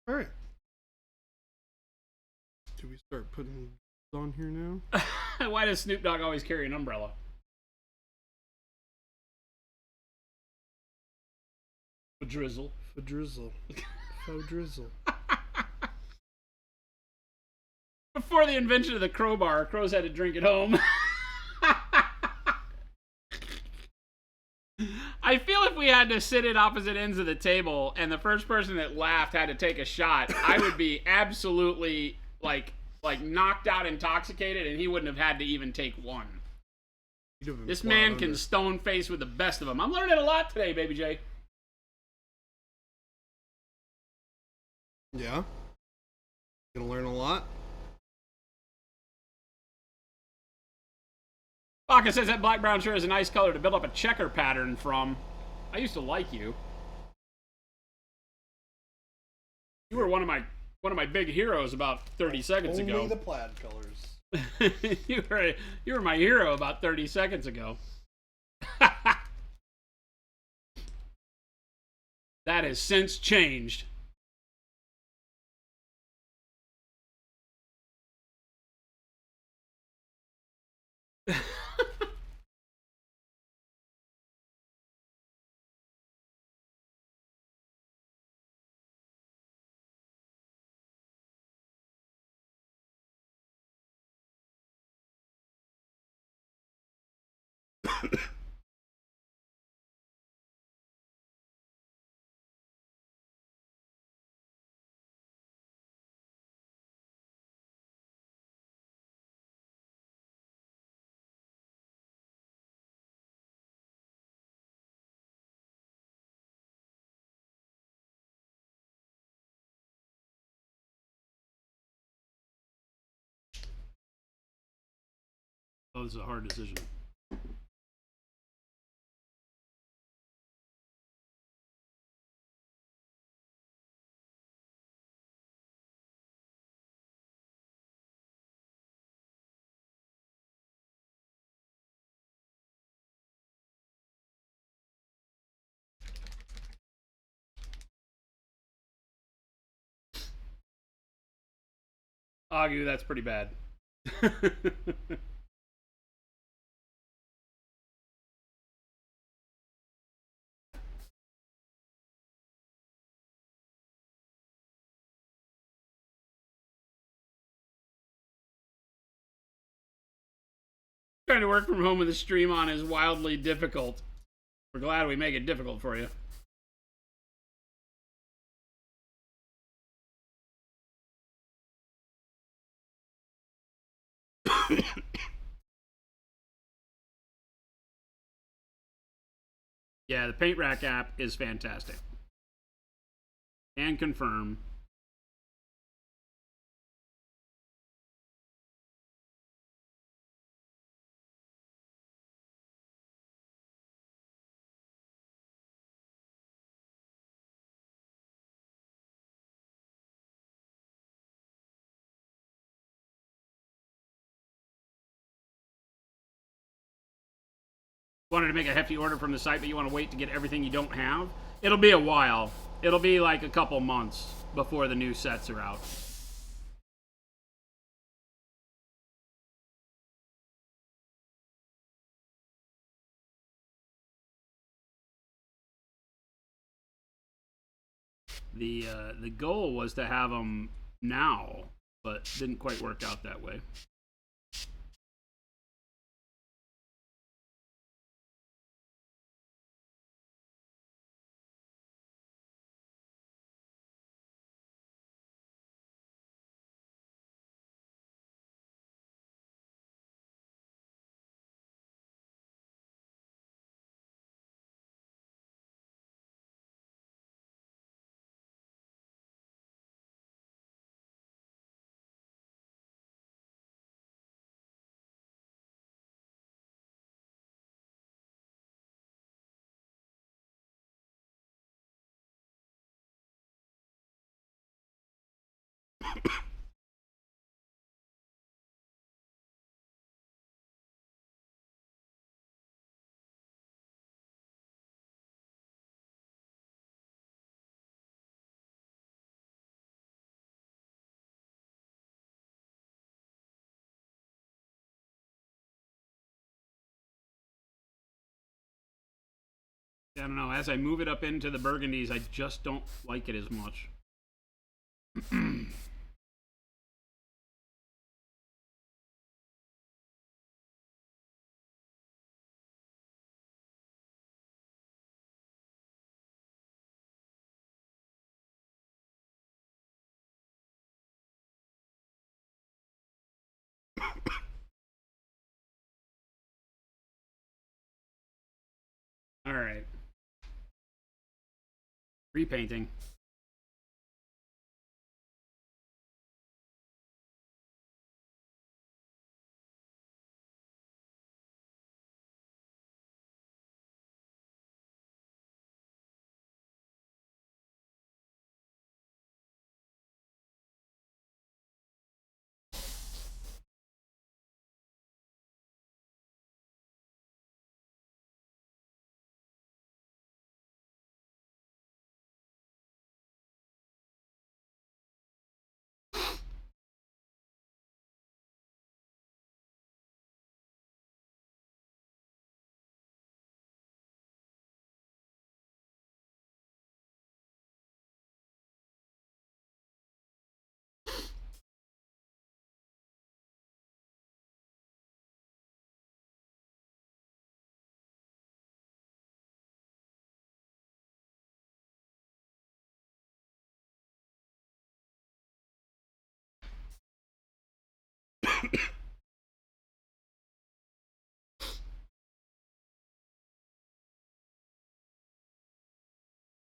All right. Do we start putting on here now? Why does Snoop Dogg always carry an umbrella? A drizzle. For drizzle. For drizzle. Before the invention of the crowbar, crows had to drink at home. I feel if we had to sit at opposite ends of the table and the first person that laughed had to take a shot, I would be absolutely like knocked out intoxicated, and he wouldn't have had to even take one. This man can stone face with the best of them. I'm learning a lot today, Baby J. Yeah. Gonna learn a lot. Baka says that black brown sure is a nice color to build up a checker pattern from. I used to like you. You were one of my big heroes about 30 seconds ago. Only the plaid colors. You were my hero about 30 seconds ago. That has since changed. Oh, this is a hard decision. Agu, that's pretty bad. Trying to work from home with a stream on is wildly difficult. We're glad we make it difficult for you. Yeah, the Paint Rack app is fantastic. And confirm. Wanted to make a hefty order from the site, but you want to wait to get everything you don't have? It'll be a while. It'll be like a couple months before the new sets are out. The goal was to have them now, but didn't quite work out that way. I don't know. As I move it up into the burgundies, I just don't like it as much. All right. Repainting.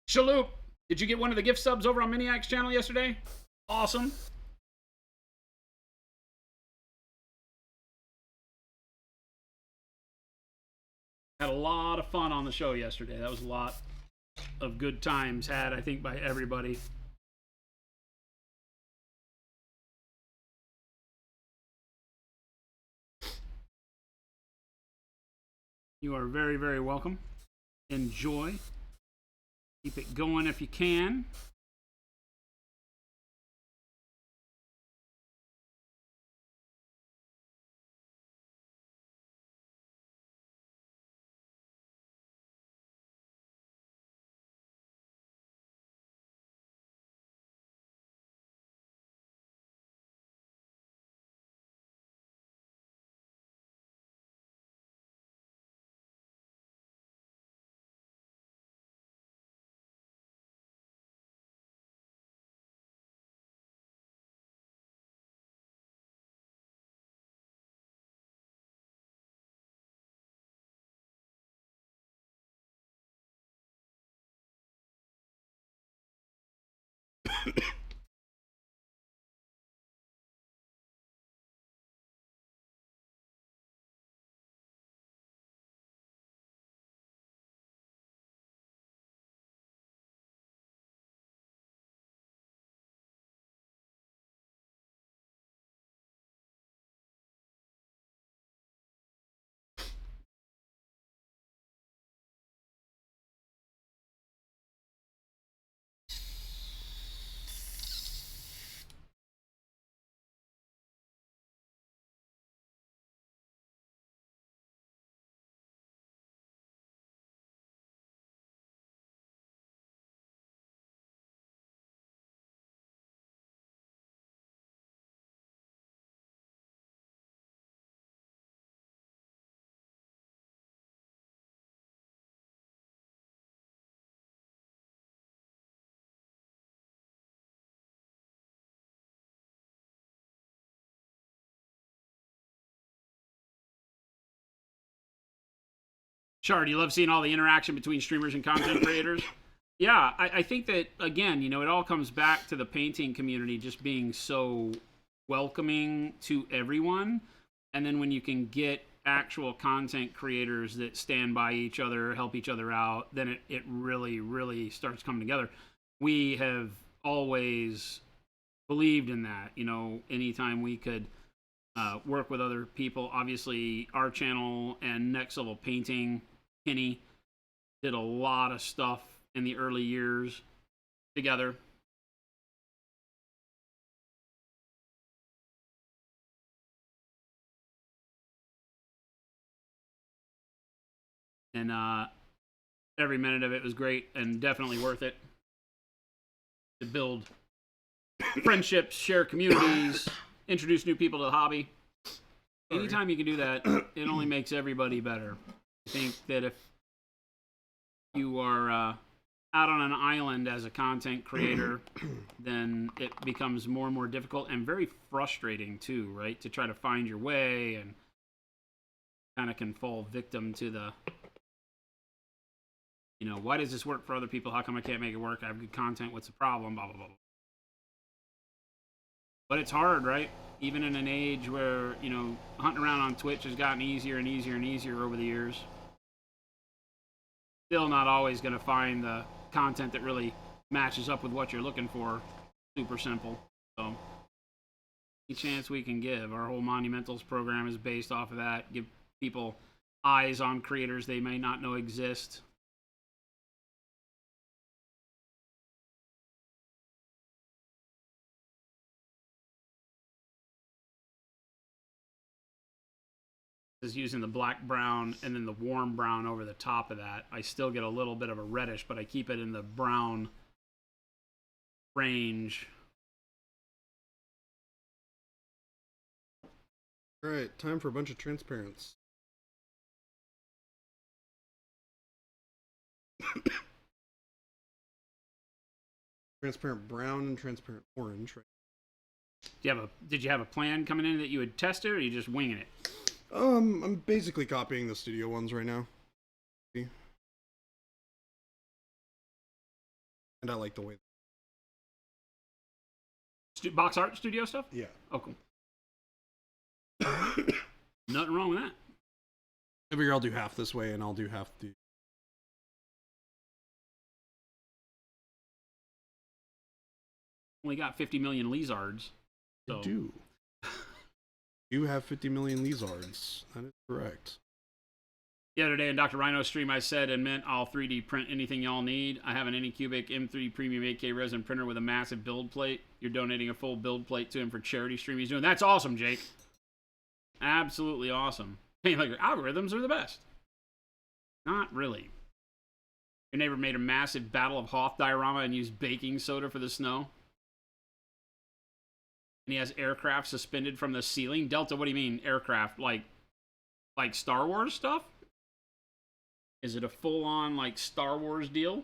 Shaloop, did you get one of the gift subs over on Miniac's channel yesterday? Awesome. Had a lot of fun on the show yesterday. That was a lot of good times had, I think, by everybody. You are very, very welcome. Enjoy. Keep it going if you can. Shard, you love seeing all the interaction between streamers and content creators? Yeah, I think that, again, you know, it all comes back to the painting community just being so welcoming to everyone. And then when you can get actual content creators that stand by each other, help each other out, then it really, really starts coming together. We have always believed in that, you know, anytime we could work with other people. Obviously, our channel and Next Level Painting, Kenny, did a lot of stuff in the early years together. And every minute of it was great and definitely worth it to build friendships, share communities, introduce new people to the hobby. Anytime you can do that, it only makes everybody better. I think that if you are out on an island as a content creator, then it becomes more and more difficult and very frustrating too, right? To try to find your way and kind of can fall victim to the, you know, why does this work for other people? How come I can't make it work? I have good content. What's the problem? Blah, blah, blah. But it's hard, right? Even in an age where, you know, hunting around on Twitch has gotten easier and easier and easier over the years. Still not always going to find the content that really matches up with what you're looking for. Super simple. So, any chance we can give. Our whole Monumentals program is based off of that. Give people eyes on creators they may not know exist. Is using the black brown and then the warm brown over the top of that. I still get a little bit of a reddish, but I keep it in the brown range. All right, time for a bunch of transparents. Transparent brown and transparent orange, right? Did you have a plan coming in that you would test it, or are you just winging it? I'm basically copying the studio ones right now. See? And I like the way. Box art studio stuff? Yeah. Oh, cool. Nothing wrong with that. I figure I'll do half this way and I'll do half the. Only got 50 million lizards. So. I do. You have 50 million lizards. That is correct. The other day in Dr. Rhino's stream, I said and meant I'll 3D print anything y'all need. I have an Anycubic M3 Premium 8K resin printer with a massive build plate. You're donating a full build plate to him for charity stream he's doing. That's awesome, Jake. Absolutely awesome. Hey, like your algorithms are the best. Not really. Your neighbor made a massive Battle of Hoth diorama and used baking soda for the snow. And he has aircraft suspended from the ceiling. Delta, what do you mean aircraft? Like Star Wars stuff? Is it a full-on, like, Star Wars deal?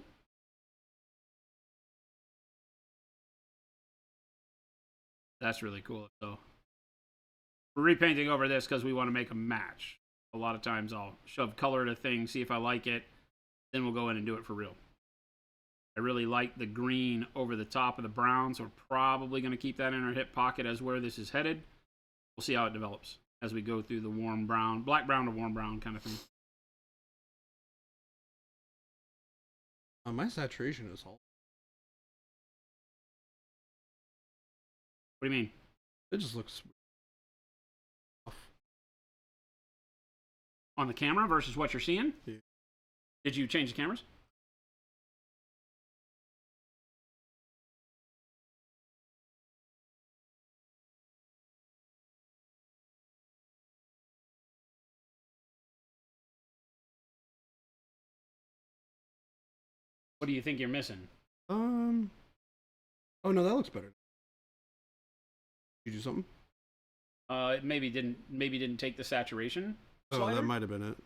That's really cool. So, we're repainting over this because we want to make a match. A lot of times I'll shove color at a thing, see if I like it, then we'll go in and do it for real. I really like the green over the top of the brown, so we're probably going to keep that in our hip pocket as where this is headed. We'll see how it develops as we go through the warm brown, black brown to warm brown kind of thing. My saturation is all. What do you mean? It just looks off. On the camera versus what you're seeing? Yeah. Did you change the cameras? What do you think you're missing? Oh no, that looks better. You do something? It maybe didn't take the saturation slider? Oh, that might have been it.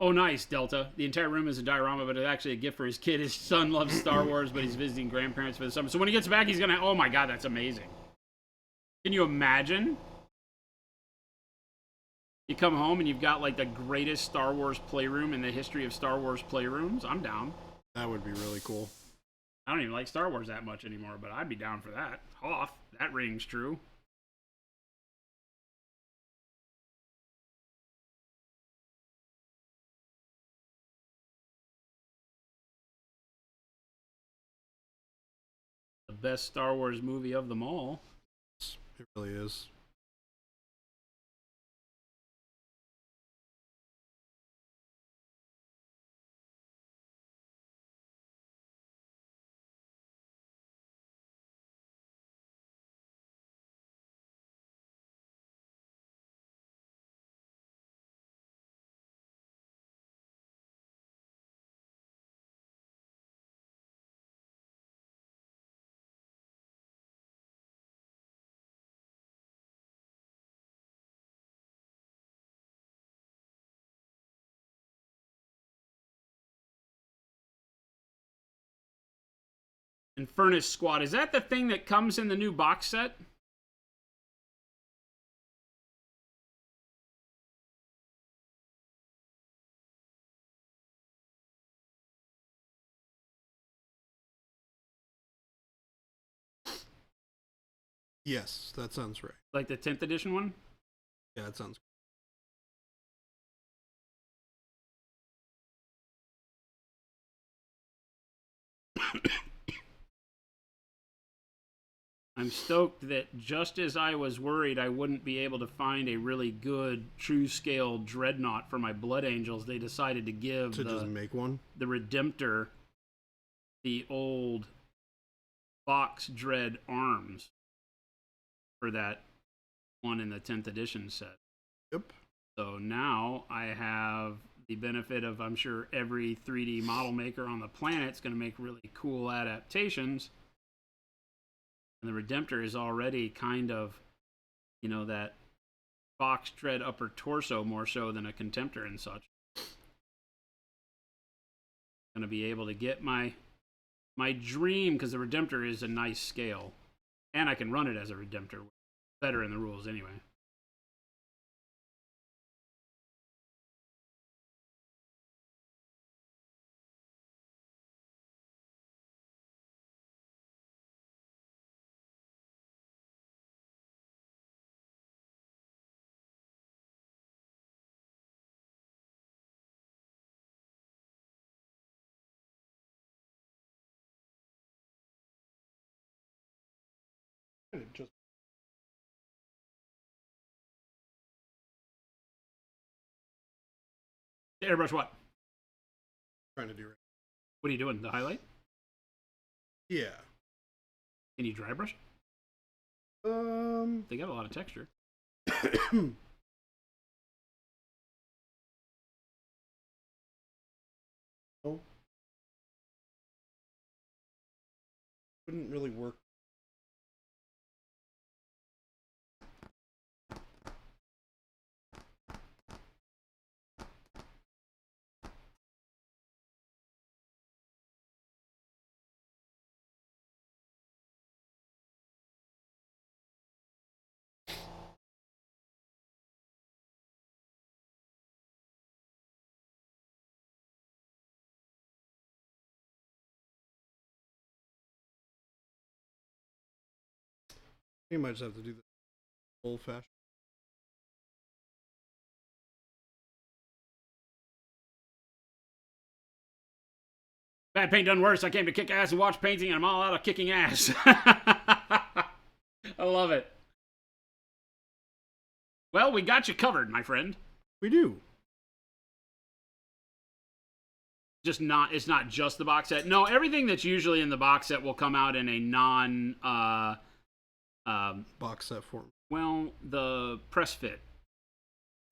Oh, nice, Delta. The entire room is a diorama, but it's actually a gift for his kid. His son loves Star Wars, but he's visiting grandparents for the summer. So when he gets back, he's going to... Oh, my God, that's amazing. Can you imagine? You come home and you've got, like, the greatest Star Wars playroom in the history of Star Wars playrooms. I'm down. That would be really cool. I don't even like Star Wars that much anymore, but I'd be down for that. Hoth, that rings true. The best Star Wars movie of them all. It really is. And Furnace Squad, is that the thing that comes in the new box set? Yes, that sounds right. Like the 10th edition one? Yeah, that sounds. I'm stoked that just as I was worried I wouldn't be able to find a really good true scale dreadnought for my Blood Angels, they decided to give just make one. The Redemptor the old box dread arms for that one in the 10th edition set. Yep. So now I have the benefit of, I'm sure every 3D model maker on the planet is going to make really cool adaptations. And the Redemptor is already kind of, you know, that box dread upper torso more so than a Contemptor and such. Gonna be able to get my dream, because the Redemptor is a nice scale, and I can run it as a Redemptor. Better in the rules anyway. Just Airbrush what? trying to do right. What are you doing? The highlight? Yeah. Can you dry brush? They got a lot of texture. Oh. Wouldn't really work. You might just have to do the old fashioned. Bad paint done worse. I came to kick ass and watch painting, and I'm all out of kicking ass. I love it. Well, we got you covered, my friend. We do. It's not just the box set. No, everything that's usually in the box set will come out in a non Box set form. well, the press fit.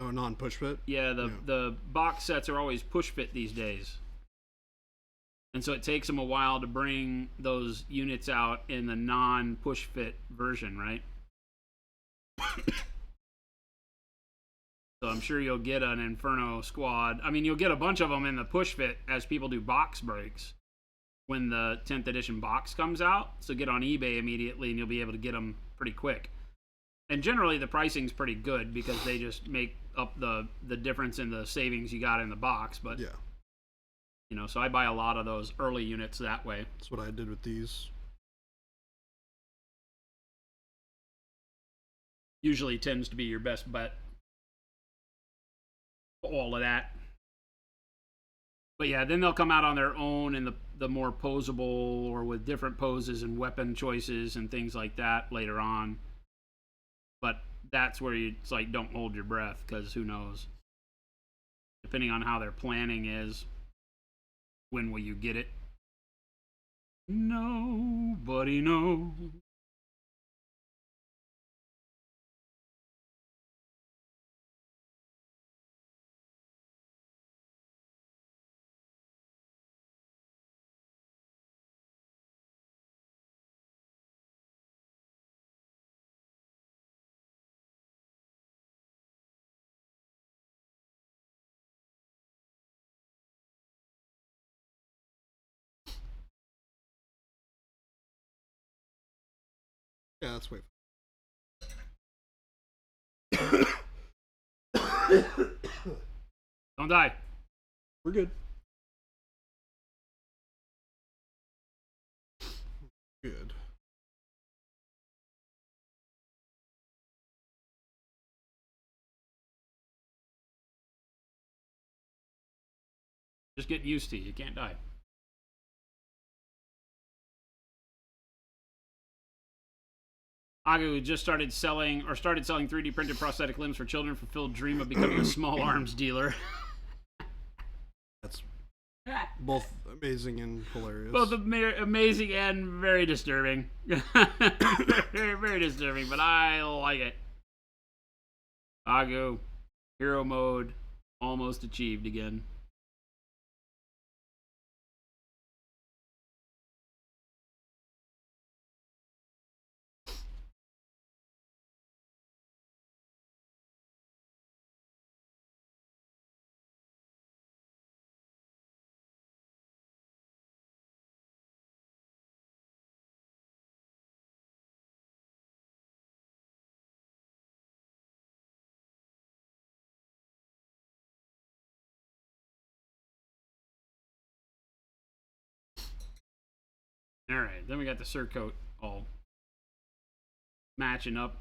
Oh, non-push fit? Yeah, the box sets are always push fit these days. And so it takes them a while to bring those units out in the non-push fit version, right? So I'm sure you'll get an Inferno squad. I mean, you'll get a bunch of them in the push fit as people do box breaks when the 10th edition box comes out. So get on eBay immediately and you'll be able to get them pretty quick. And generally the pricing's pretty good because they just make up the difference in the savings you got in the box. But yeah, you know, so I buy a lot of those early units that way. That's what I did with these. Usually tends to be your best bet. All of that. But yeah, then they'll come out on their own in the more posable or with different poses and weapon choices and things like that later on. But that's where it's like, don't hold your breath, because who knows? Depending on how their planning is, when will you get it? Nobody knows. Yeah, that's way. Don't die. We're good. Good. Just get used to it. You can't die. Agu just started selling 3D printed prosthetic limbs for children, fulfilled dream of becoming a small arms dealer. That's both amazing and hilarious. Both amazing and very disturbing. very, very disturbing, but I like it. Agu, hero mode, almost achieved again. All right, then we got the surcoat all matching up.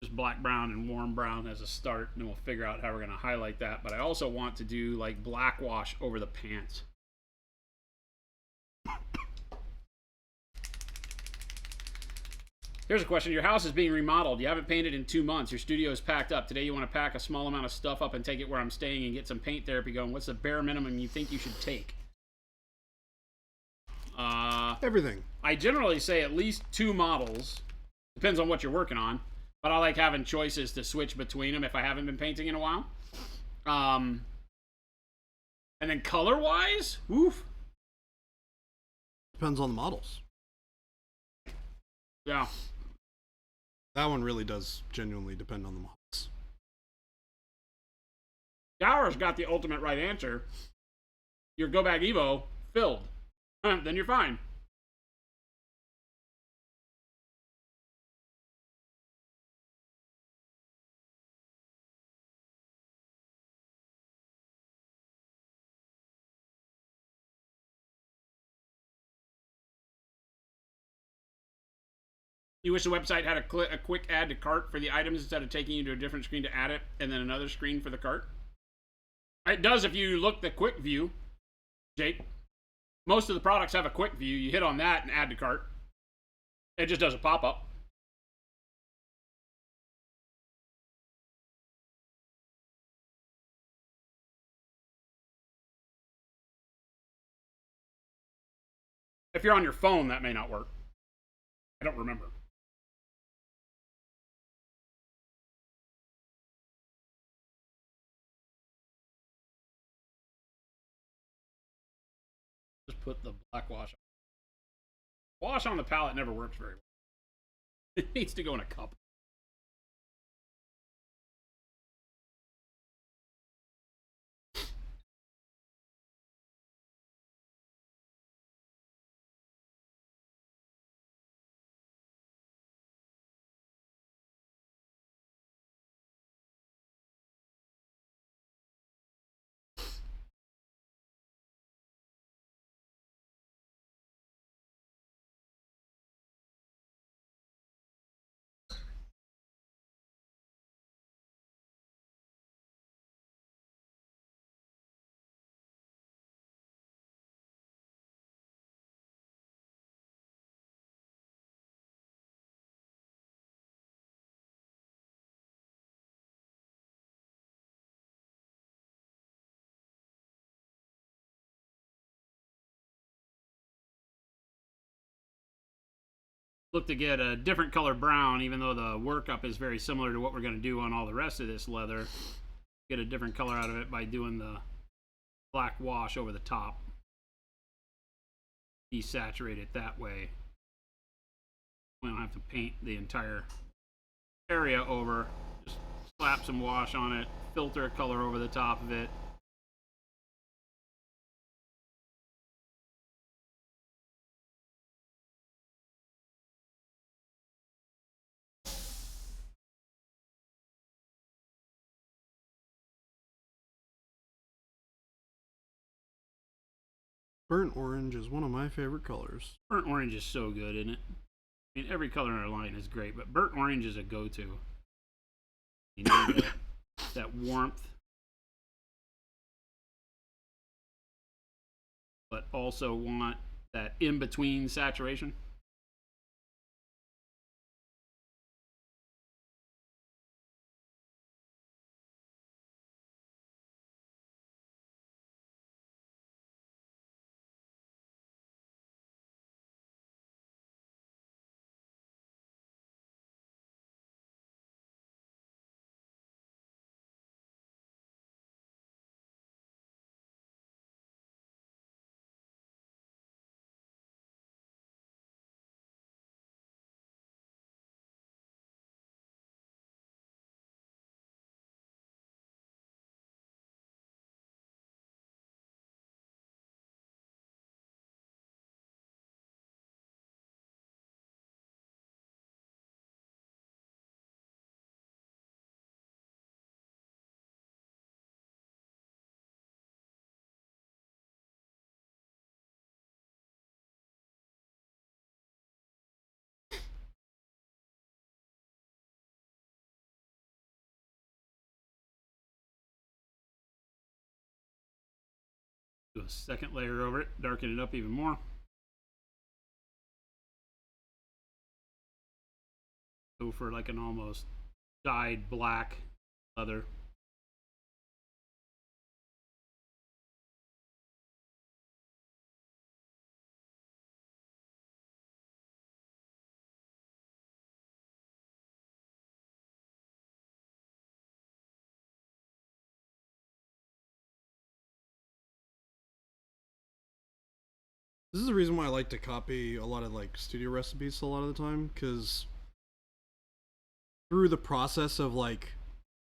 Just black, brown, and warm brown as a start, and then we'll figure out how we're going to highlight that. But I also want to do like black wash over the pants. Here's a question. Your house is being remodeled. You haven't painted in 2 months. Your studio is packed up. Today you want to pack a small amount of stuff up and take it where I'm staying and get some paint therapy going. What's the bare minimum you think you should take? Everything. I generally say at least 2 models. Depends on what you're working on. But I like having choices to switch between them if I haven't been painting in a while. And then color-wise, oof. Depends on the models. Yeah. That one really does genuinely depend on the models. Gower's got the ultimate right answer. Your Go Bag Evo filled. Then you're fine. You wish the website had a quick add to cart for the items instead of taking you to a different screen to add it and then another screen for the cart? It does if you look the quick view, Jake. Most of the products have a quick view. You hit on that and add to cart. It just does a pop-up. If you're on your phone, that may not work. I don't remember. Just put the black wash on. Wash on the palette never works very well. It needs to go in a cup. Look to get a different color brown, even though the workup is very similar to what we're going to do on all the rest of this leather. Get a different color out of it by doing the black wash over the top. Desaturate it that way. We don't have to paint the entire area over. Just slap some wash on it, filter a color over the top of it. Burnt orange is one of my favorite colors. Burnt orange is so good, isn't it? I mean, every color in our line is great, but burnt orange is a go-to. You need that warmth, but also want that in-between saturation. Do a second layer over it, darken it up even more. Go for like an almost dyed black leather. This is the reason why I like to copy a lot of like studio recipes a lot of the time, because through the process of like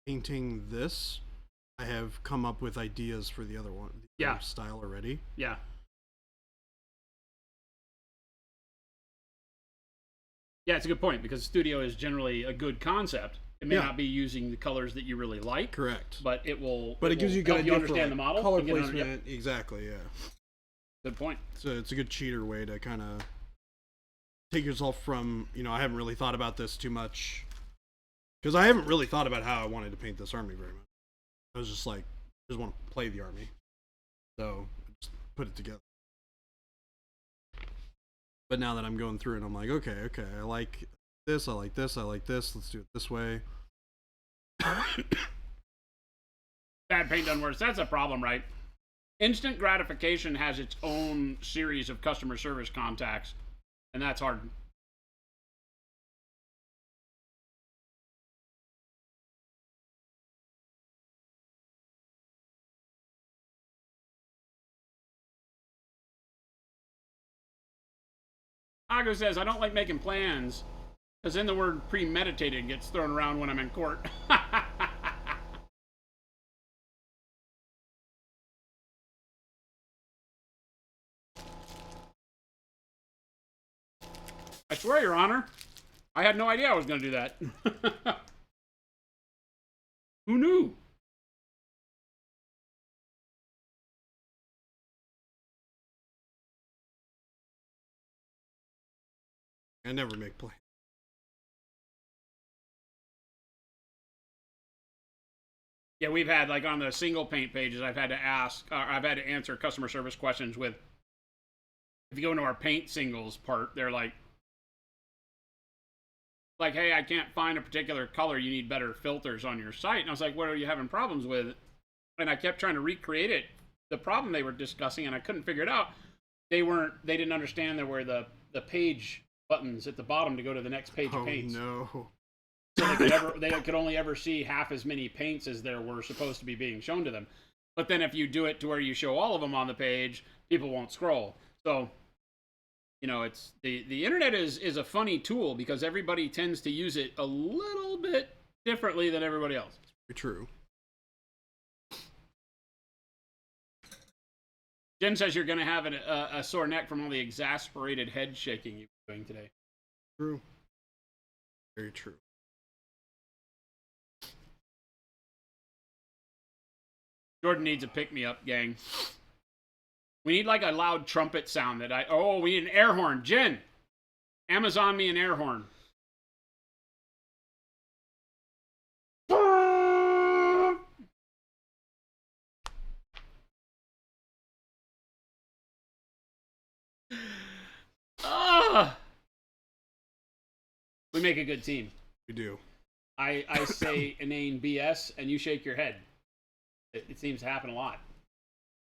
painting this, I have come up with ideas for the other one, the other style already. Yeah. Yeah, it's a good point, because studio is generally a good concept. It may not be using the colors that you really like. Correct. But it will. But it gives you a good idea understand for, like, the model. color placement. Exactly. Yeah. Good point. So it's a good cheater way to kind of take yourself from, you know, I haven't really thought about this too much, because I haven't really thought about how I wanted to paint this army very much. I was just like, I just want to play the army, so I just put it together. But now that I'm going through it, I'm like, okay, I like this, I like this, I like this. Let's do it this way. Bad paint done worse. That's a problem, right? Instant gratification has its own series of customer service contacts, and that's hard. Ago says, I don't like making plans, because then the word premeditated gets thrown around when I'm in court. I swear, Your Honor, I had no idea I was going to do that. Who knew? I never make plans. Yeah, we've had, like, on the single paint pages, I've had to answer customer service questions with, if you go into our paint singles part, they're like, hey, I can't find a particular color, you need better filters on your site. And I was like, what are you having problems with? And I kept trying to recreate it, the problem they were discussing, and I couldn't figure it out. They didn't understand there were the page buttons at the bottom to go to the next page of paints. No. So they could only ever see half as many paints as there were supposed to be being shown to them. But then if you do it to where you show all of them on the page, people won't scroll. So, you know, it's the internet is a funny tool, because everybody tends to use it a little bit differently than everybody else. Very true. Jen says you're going to have a sore neck from all the exasperated head shaking you've been doing today. True. Very true. Jordan needs a pick-me-up, gang. We need like a loud trumpet sound that we need an air horn. Jen, Amazon me an air horn. We make a good team. We do. I say inane BS and you shake your head. It seems to happen a lot.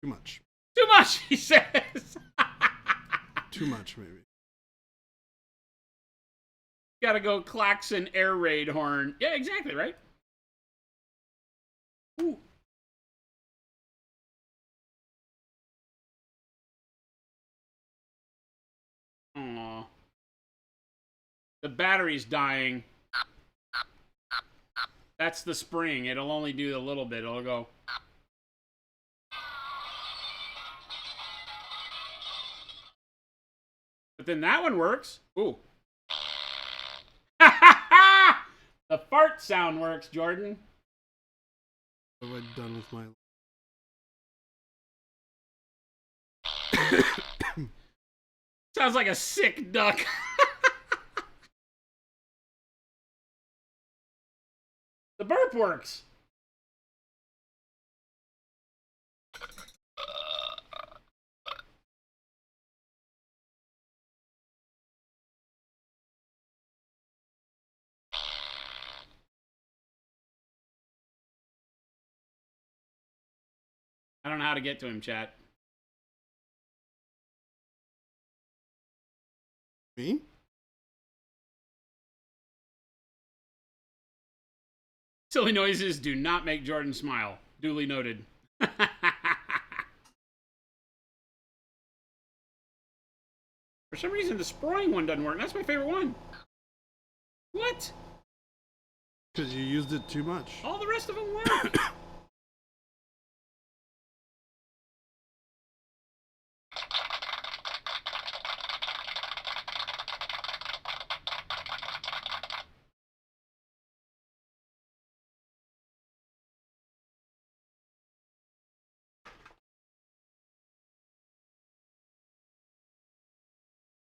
Too much. Too much, he says. Too much, maybe. Gotta go klaxon air raid horn. Yeah, exactly, right? Ooh. Aww. The battery's dying. That's the spring. It'll only do a little bit. It'll go. But then that one works. Ooh. The fart sound works, Jordan. What have I done with my... Sounds like a sick duck. The burp works. I don't know how to get to him, chat. Me? Silly noises do not make Jordan smile. Duly noted. For some reason, the sproing one doesn't work. That's my favorite one. What? Because you used it too much. All the rest of them work.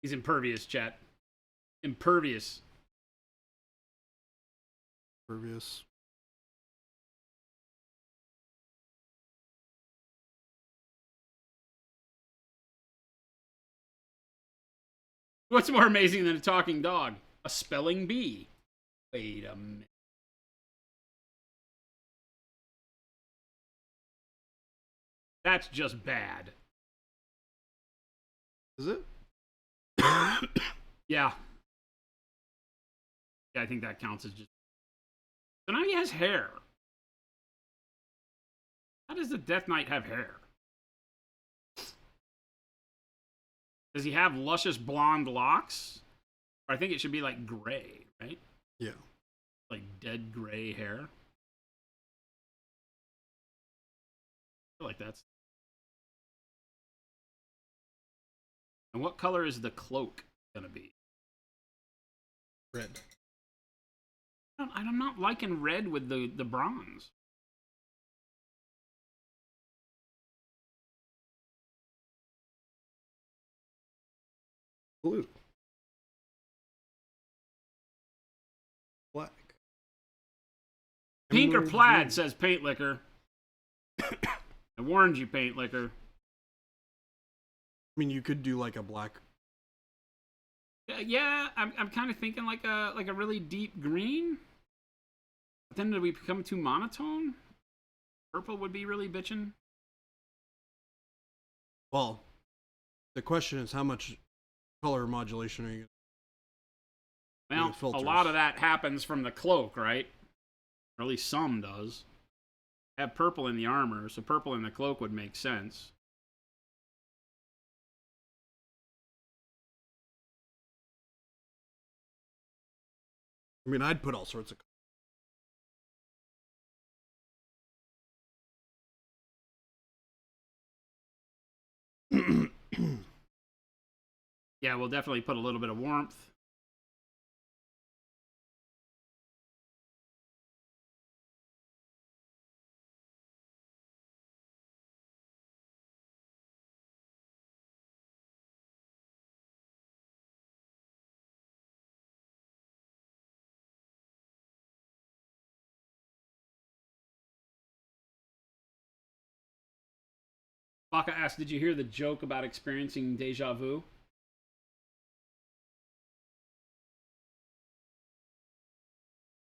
He's impervious, chat. Impervious. Impervious. What's more amazing than a talking dog? A spelling bee. Wait a minute. That's just bad. Is it? Yeah. Yeah, I think that counts as just... So now he has hair. How does the Death Knight have hair? Does he have luscious blonde locks? Or I think it should be like gray, right? Yeah. Like dead gray hair. I feel like that's... And what color is the cloak gonna be? Red. I'm not liking red with the bronze. Blue. Black. Pink or Emerald plaid, green. says Paint Liquor. I warned you, Paint Liquor. I mean, you could do like a black. Yeah, I'm kind of thinking like a really deep green. But then do we become too monotone? Purple would be really bitchin'. Well, the question is how much color modulation are you Well, a filters. lot of that happens from the cloak, right? Or at least some does. Have purple in the armor, so purple in the cloak would make sense. I mean, I'd put all sorts of. Yeah, we'll definitely put a little bit of warmth. Baka asked, did you hear the joke about experiencing deja vu?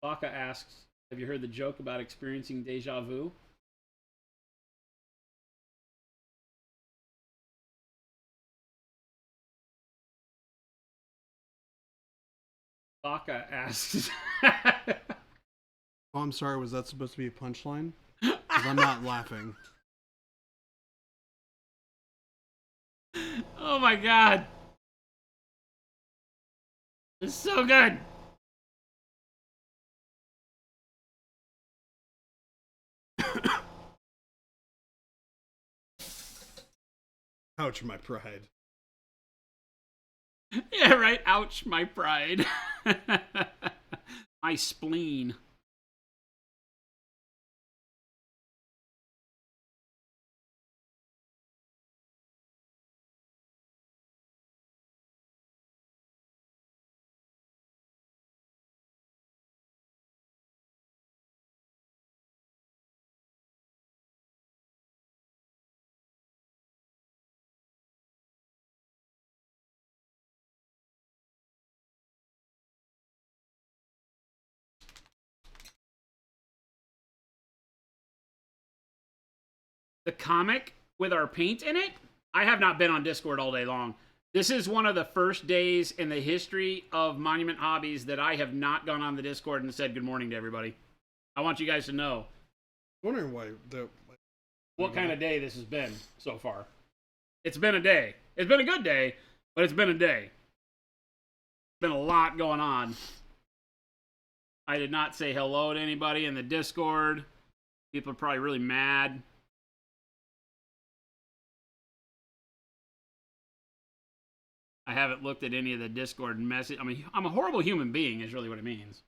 Baka asks, have you heard the joke about experiencing deja vu? Baka asks. Oh, I'm sorry. Was that supposed to be a punchline? Because I'm not laughing. Oh my god. It's so good. Ouch, my pride. Yeah, right. Ouch, my pride. My spleen. the comic with our paint in it. I have not been on Discord all day long. This is one of the first days in the history of Monument Hobbies that I have not gone on the Discord and said good morning to everybody. I want you guys to know. I'm wondering why what kind of day this has been so far. It's been a day. It's been a good day, but it's been a day. Been a lot going on. I did not say hello to anybody in the Discord. People are probably really mad. I haven't looked at any of the Discord message. I mean, I'm a horrible human being is really what it means.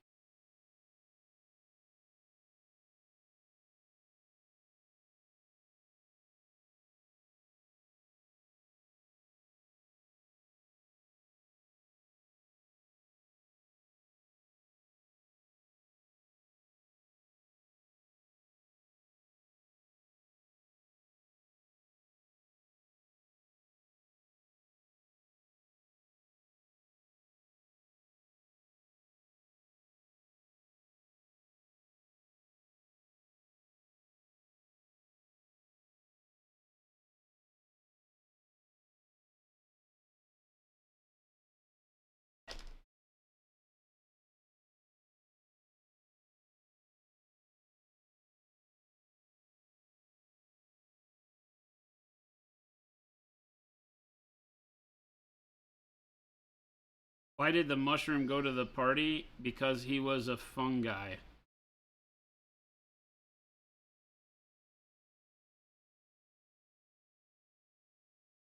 Why did the mushroom go to the party? Because he was a fungi.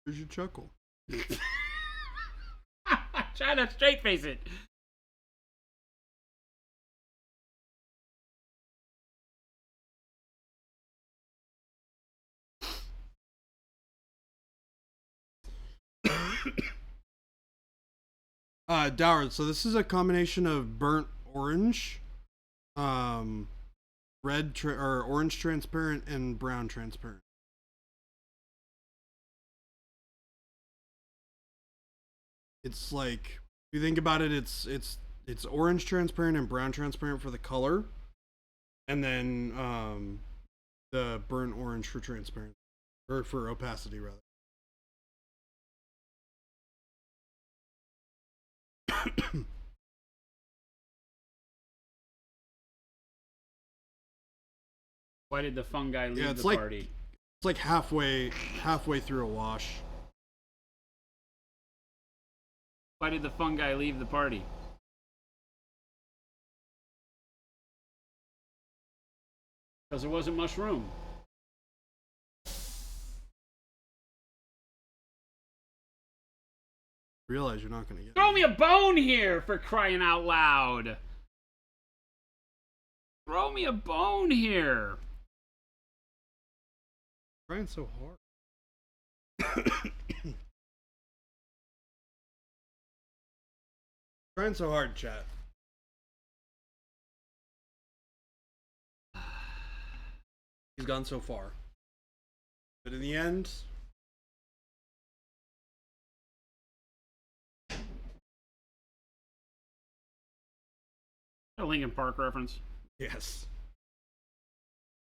Here's your chuckle. Try to straight face it. Dower, so this is a combination of burnt orange, or orange transparent and brown transparent. It's like, if you think about it, it's orange transparent and brown transparent for the color, and then the burnt orange for transparent, or for opacity rather. Why did the fungi leave the party? It's like halfway through a wash. Why did the fungi leave the party? Because there wasn't much room. Realize you're not gonna get. Throw me a bone here, for crying out loud! Throw me a bone here! Trying so hard. Trying so hard, chat. He's gone so far. But in the end, A Linkin Park reference. yes.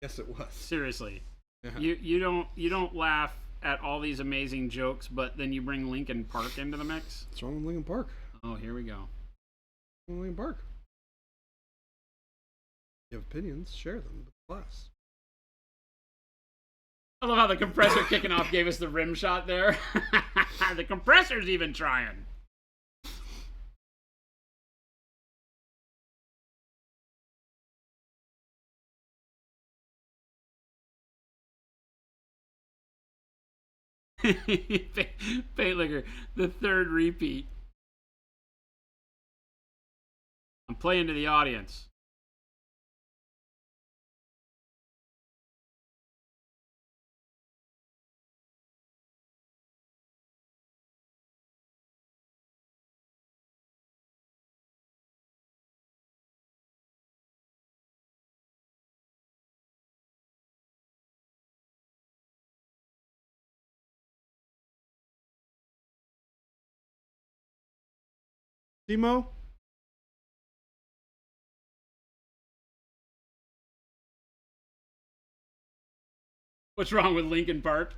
Yes, it was. Seriously. Yeah. You don't laugh at all these amazing jokes, but then you bring Linkin Park into the mix? What's wrong with Linkin Park? Oh, here we go. What's wrong with Linkin Park? You have opinions, share them with the class. I love how the compressor kicking off gave us the rim shot there. The compressor's even trying. Paint liquor, the third repeat. I'm playing to the audience. Timo? What's wrong with Linkin Park?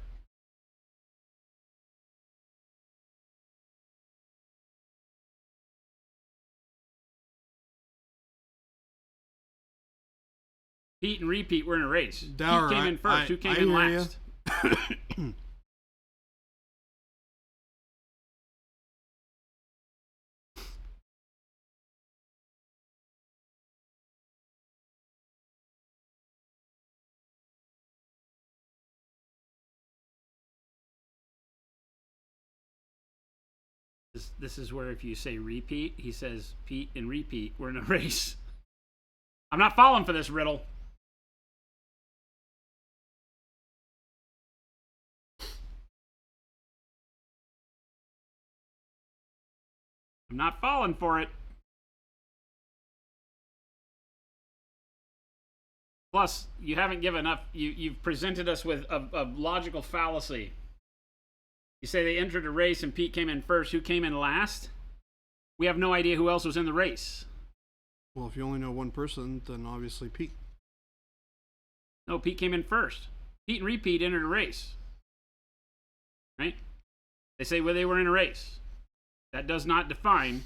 Pete and repeat were in a race. Dower, Pete came in first. Who came in last? This is where if you say repeat, he says Pete and repeat were in a race. I'm not falling for this riddle. I'm not falling for it. Plus, you haven't given up. You've presented us with a logical fallacy. You say they entered a race and Pete came in first. Who came in last? We have no idea who else was in the race. Well, if you only know one person, then obviously Pete. No, Pete came in first. Pete and repeat entered a race. Right? They say where they were in a race. That does not define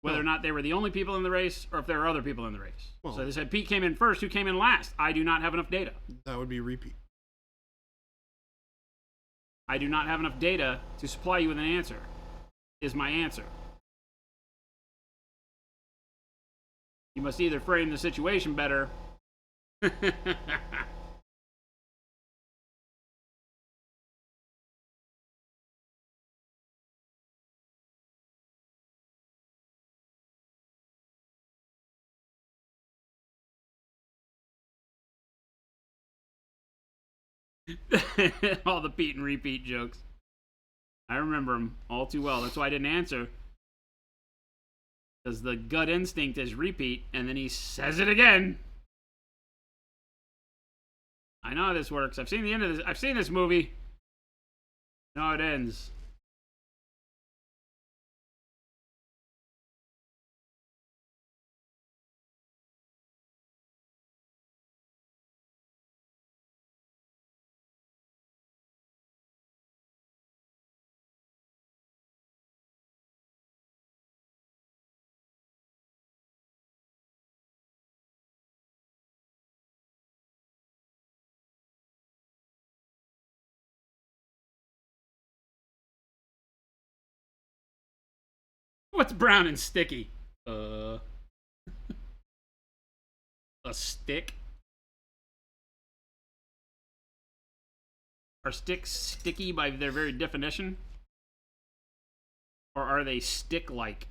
whether or not they were the only people in the race or if there were other people in the race. Well, so they said Pete came in first. Who came in last? I do not have enough data. That would be repeat. I do not have enough data to supply you with an answer, is my answer. You must either frame the situation better. All the Pete and repeat jokes. I remember them all too well. That's why I didn't answer. Because the gut instinct is repeat, and then he says it again. I know how this works. I've seen the end of this. I've seen this movie. I know how it ends. What's brown and sticky? A stick? Are sticks sticky by their very definition? Or are they stick-like?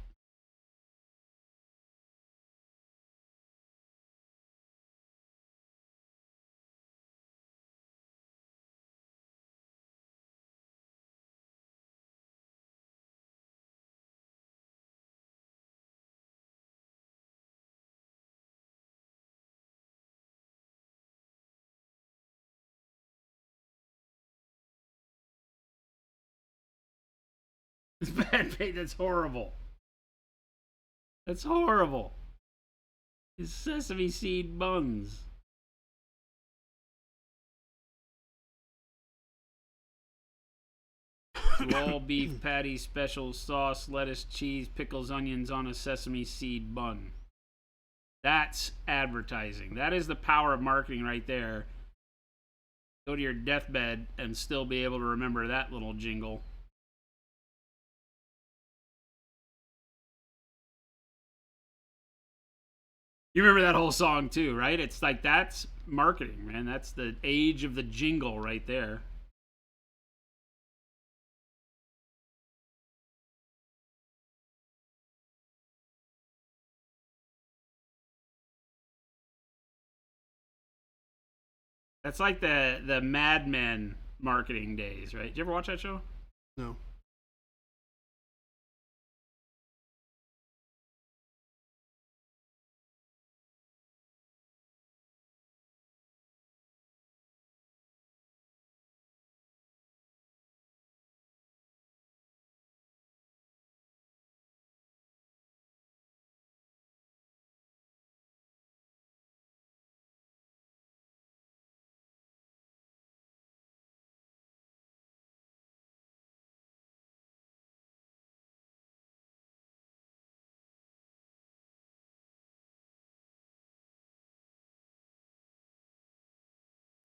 It's bad bait. That's horrible. That's horrible. It's sesame seed buns. To all beef patty, special sauce, lettuce, cheese, pickles, onions on a sesame seed bun. That's advertising. That is the power of marketing right there. Go to your deathbed and still be able to remember that little jingle. You remember that whole song too, right? It's like that's marketing, man. That's the age of the jingle right there. That's like the Mad Men marketing days, right? Did you ever watch that show? No.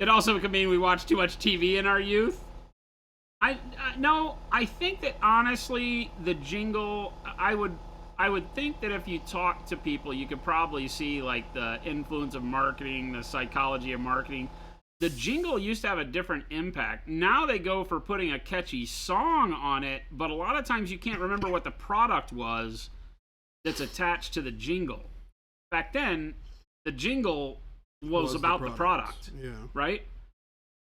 It also could mean we watch too much TV in our youth. No, I think that honestly, the jingle, I would think that if you talk to people, you could probably see like the influence of marketing, the psychology of marketing. The jingle used to have a different impact. Now they go for putting a catchy song on it, but a lot of times you can't remember what the product was that's attached to the jingle. Back then, the jingle was about the product, Yeah. right?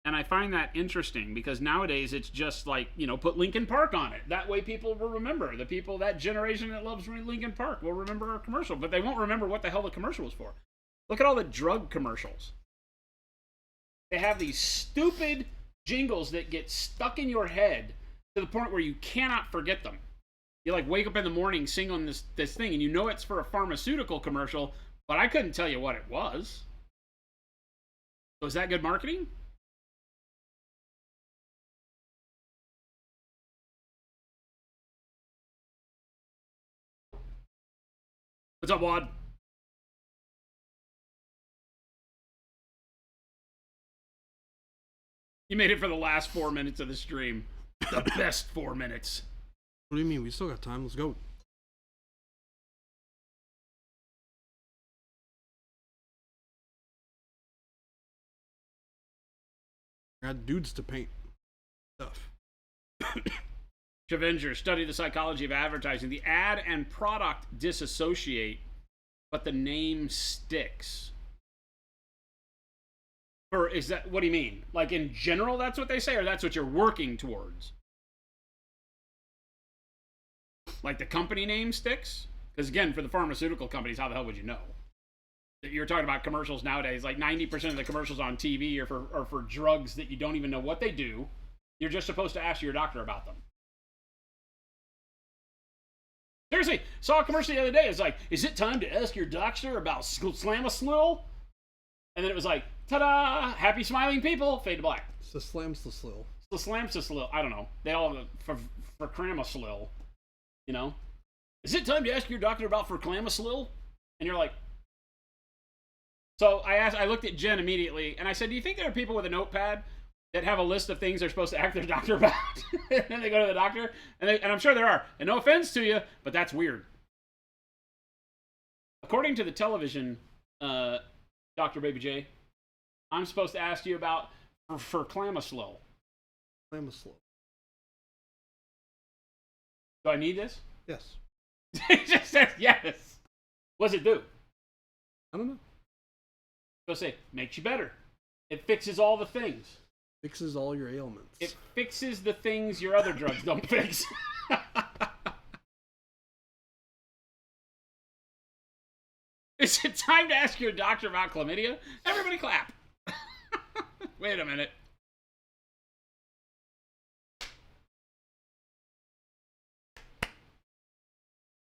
And I find that interesting because nowadays it's just like, put Linkin Park on it. That way people will remember. The people, that generation that loves Linkin Park will remember our commercial, but they won't remember what the hell the commercial was for. Look at all the drug commercials. They have these stupid jingles that get stuck in your head to the point where you cannot forget them. You like wake up in the morning singing this thing and you know it's for a pharmaceutical commercial, but I couldn't tell you what it was. So is that good marketing? What's up, Wad? You made it for the last 4 minutes of the stream. The best 4 minutes. What do you mean? We still got time. Let's go. I got dudes to paint stuff. Avenger, study the psychology of advertising. The ad and product disassociate, but the name sticks. Or is that, what do you mean? Like in general, that's what they say, or that's what you're working towards? Like the company name sticks? Because again, for the pharmaceutical companies, how the hell would you know? You're talking about commercials nowadays. Like 90% of the commercials on TV are for drugs that you don't even know what they do. You're just supposed to ask your doctor about them. Seriously, saw a commercial the other day. It's like, is it time to ask your doctor about Slamaslil? And then it was like, ta-da! Happy smiling people. Fade to black. It's the Slamslaslil. The Slamsaslil. I don't know. They all for Cramaslil. Is it time to ask your doctor about Cramaslil? And you're like. So I looked at Jen immediately, and I said, do you think there are people with a notepad that have a list of things they're supposed to ask their doctor about? And then they go to the doctor, and I'm sure there are. And no offense to you, but that's weird. According to the television, Dr. Baby J, I'm supposed to ask you about for Clamaslil. Slamaslil. Do I need this? Yes. It just says yes. What does it do? I don't know. Go say, makes you better. It fixes all the things. Fixes all your ailments. It fixes the things your other drugs don't fix. Is it time to ask your doctor about chlamydia? Everybody clap. Wait a minute.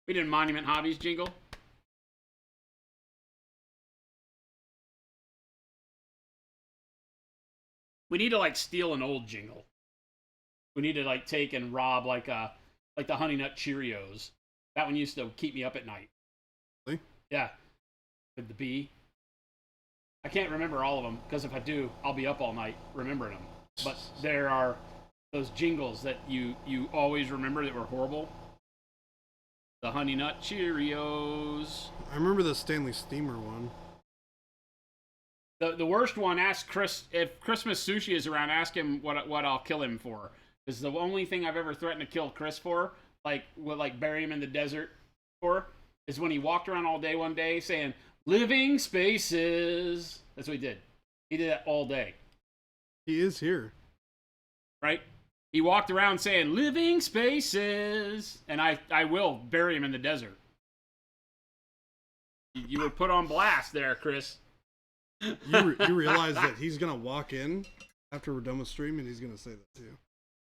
We did a Monument Hobbies jingle. We need to like steal an old jingle. We need to like take and rob like the Honey Nut Cheerios. That one used to keep me up at night. Really? Yeah. With the bee. I can't remember all of them because if I do, I'll be up all night remembering them. But there are those jingles that you always remember that were horrible. The Honey Nut Cheerios. I remember the Stanley Steamer one. The worst one, ask Chris, if Christmas Sushi is around, ask him what I'll kill him for. Because the only thing I've ever threatened to kill Chris for, like bury him in the desert for, is when he walked around all day one day saying, living spaces. That's what he did. He did that all day. He is here. Right? He walked around saying, living spaces. And I will bury him in the desert. You were put on blast there, Chris. You realize that he's going to walk in after we're done with stream and he's going to say that to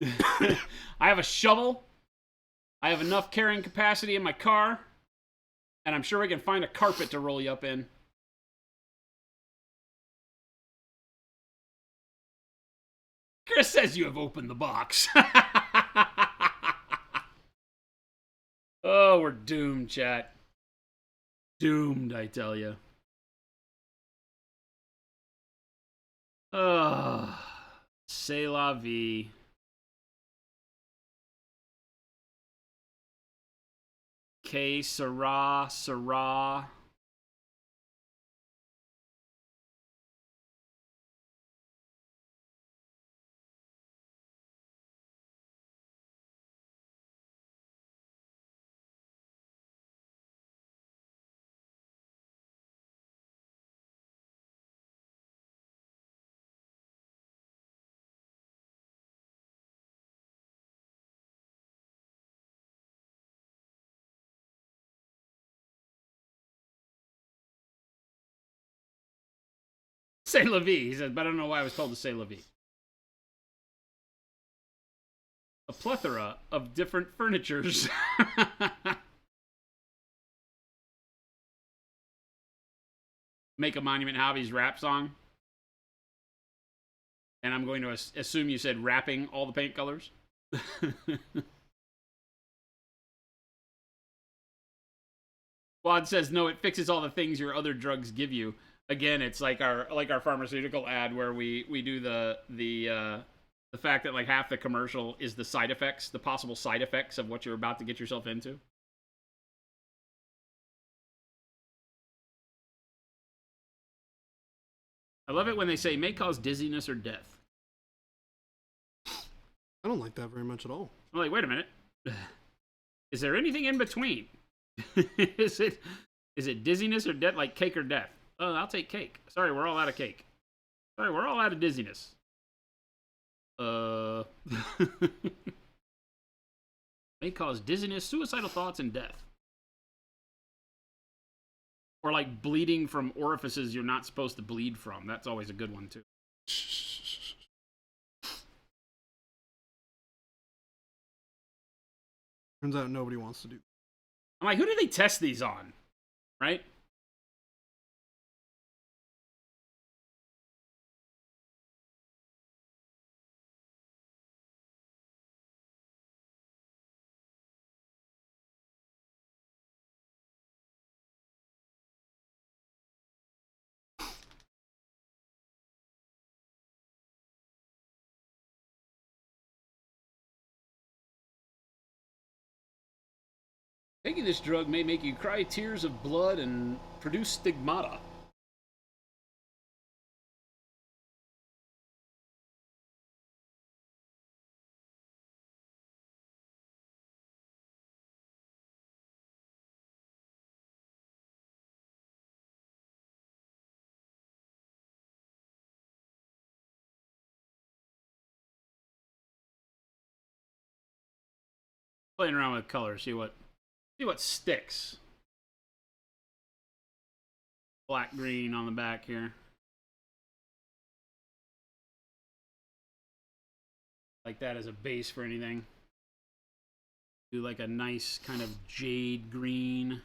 you. I have a shovel. I have enough carrying capacity in my car. And I'm sure we can find a carpet to roll you up in. Chris says you have opened the box. Oh, we're doomed, chat. Doomed, I tell you. C'est la vie. Que sera, sera. C'est la vie, he says, but I don't know why I was told to say la vie. A plethora of different furnitures. Make a Monument Hobbies rap song. And I'm going to assume you said wrapping all the paint colors. Wad says no, it fixes all the things your other drugs give you. Again, it's like our pharmaceutical ad where we do the fact that like half the commercial is the side effects, the possible side effects of what you're about to get yourself into. I love it when they say may cause dizziness or death. I don't like that very much at all. I'm like, wait a minute. Is there anything in between? Is it dizziness or death? Like cake or death? Oh, I'll take cake. Sorry, we're all out of cake. Sorry, we're all out of dizziness. May cause dizziness, suicidal thoughts, and death. Or like bleeding from orifices you're not supposed to bleed from. That's always a good one, too. Turns out nobody wants to do. I'm like, who do they test these on? Right? Taking this drug may make you cry tears of blood and produce stigmata. Playing around with colors, see what sticks. Black green on the back here. Like that as a base for anything. Do like a nice kind of jade green.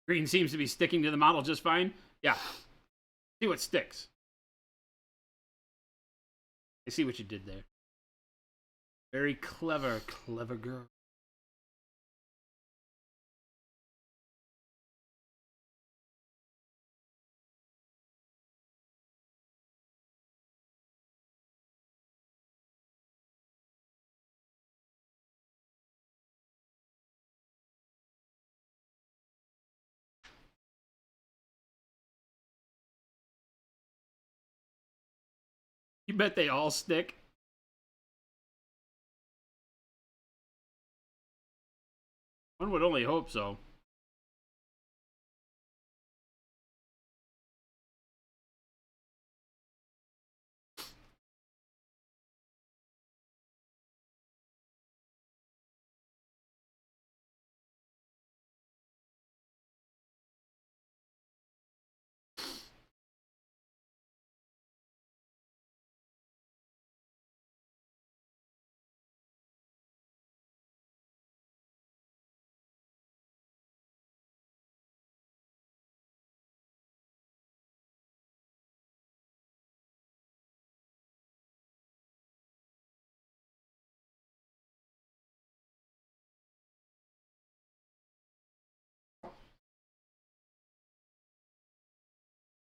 Green seems to be sticking to the model just fine. Yeah. See what sticks. I see what you did there. Very clever, clever girl. You bet they all stick. One would only hope so.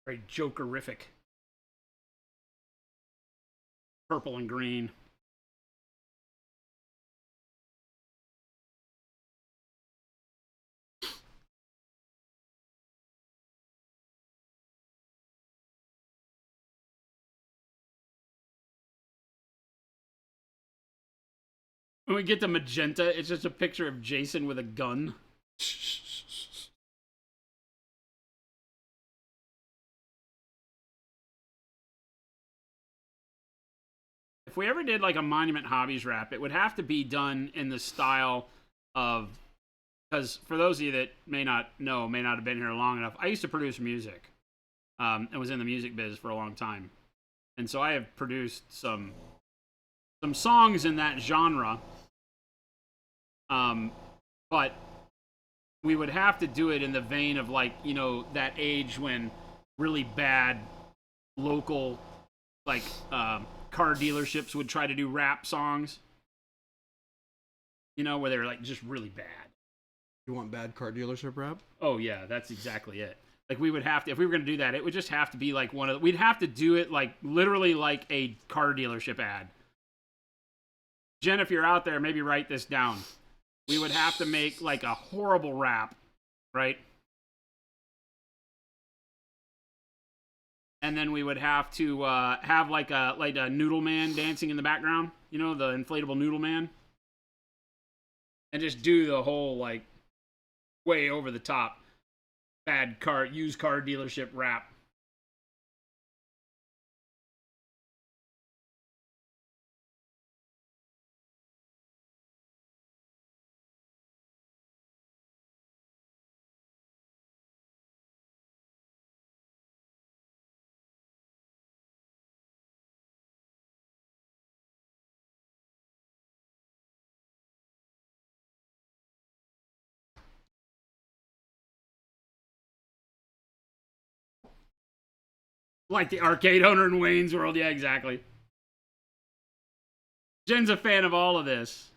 Very Jokerific. Purple and green. When we get to magenta, it's just a picture of Jason with a gun. If we ever did like a Monument Hobbies wrap, it would have to be done in the style of, because for those of you that may not know, may not have been here long enough, I used to produce music. And was in the music biz for a long time. And so I have produced some songs in that genre. But we would have to do it in the vein of like, you know, that age when really bad local like car dealerships would try to do rap songs. You know, where they were like just really bad. You want bad car dealership rap? Oh yeah, that's exactly it. Like we would have to, if we were going to do that, it would just have to be like we'd have to do it like literally like a car dealership ad. Jen, if you're out there, maybe write this down. We would have to make like a horrible rap, right? And then we would have to have like a noodle man dancing in the background, you know, the inflatable noodle man, and just do the whole like way over the top bad used car dealership rap. Like the arcade owner in Wayne's World. Yeah, exactly. Jen's a fan of all of this.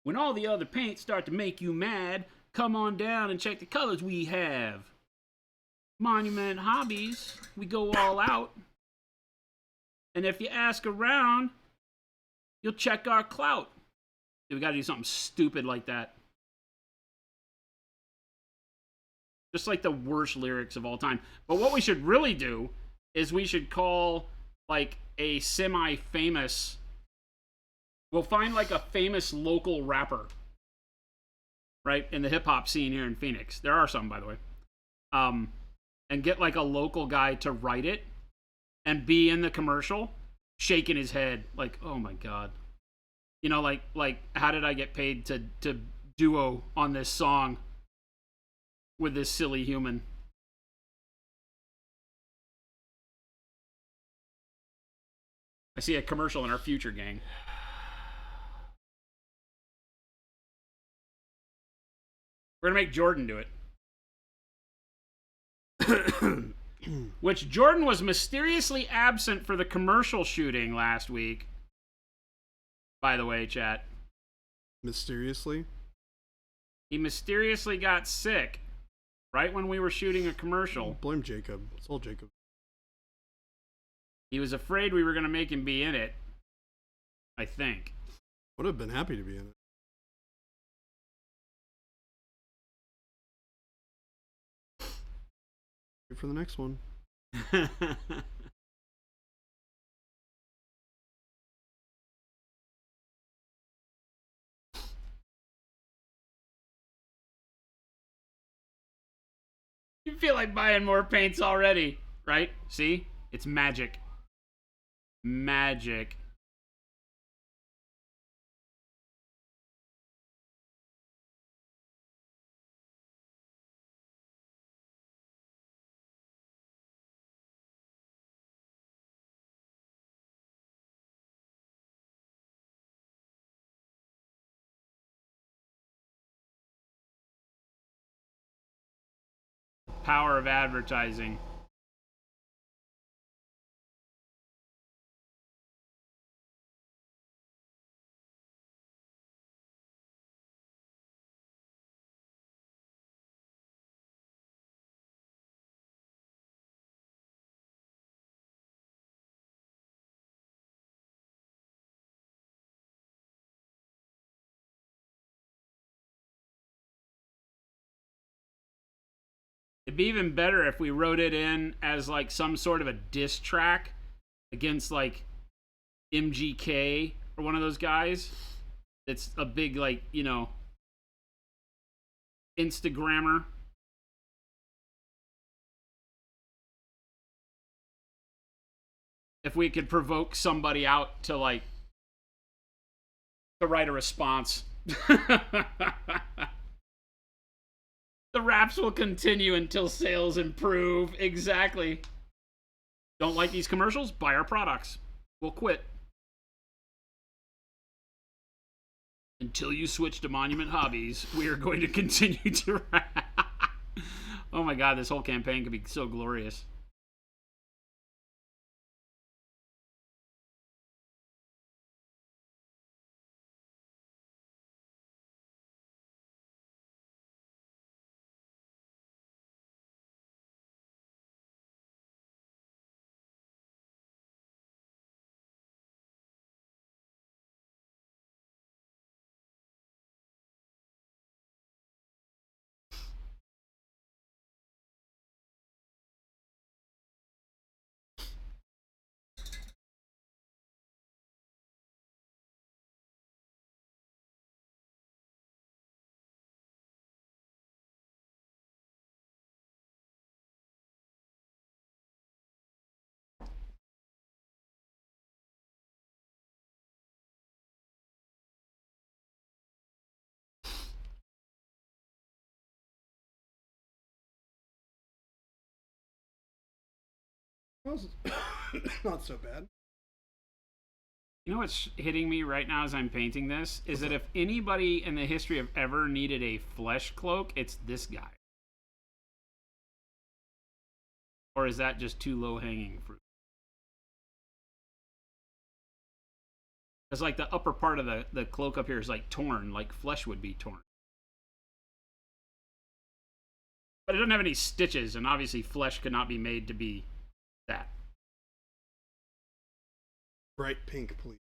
When all the other paints start to make you mad, come on down and check the colors we have. Monument Hobbies, we go all out. And if you ask around, you'll check our clout. We gotta do something stupid like that. Just like the worst lyrics of all time. But what we should really do is we should call like a semi-famous, we'll find like a famous local rapper, right, in the hip-hop scene here in Phoenix. There are some, by the way. And get like a local guy to write it and be in the commercial shaking his head like, oh my God. You know, like how did I get paid to duo on this song with this silly human? I see a commercial in our future, gang. We're gonna make Jordan do it. Which Jordan was mysteriously absent for the commercial shooting last week. By the way, chat. Mysteriously? He mysteriously got sick right when we were shooting a commercial. Blame Jacob. It's all Jacob. He was afraid we were going to make him be in it, I think. Would have been happy to be in it. Wait for the next one. You feel like buying more paints already, right? See? It's magic. Magic. Power of advertising. It'd be even better if we wrote it in as like some sort of a diss track against like MGK or one of those guys. It's a big, like, you know, Instagrammer. If we could provoke somebody out to like to write a response. The raps will continue until sales improve. Exactly. Don't like these commercials? Buy our products. We'll quit. Until you switch to Monument Hobbies, we are going to continue to rap. Oh my god, this whole campaign could be so glorious. Well, not so bad. You know what's hitting me right now as I'm painting this? Is that if anybody in the history of ever needed a flesh cloak, it's this guy. Or is that just too low-hanging fruit? Because like the upper part of the cloak up here is like torn, like flesh would be torn. But it doesn't have any stitches, and obviously flesh could not be made to be that. Bright pink, please.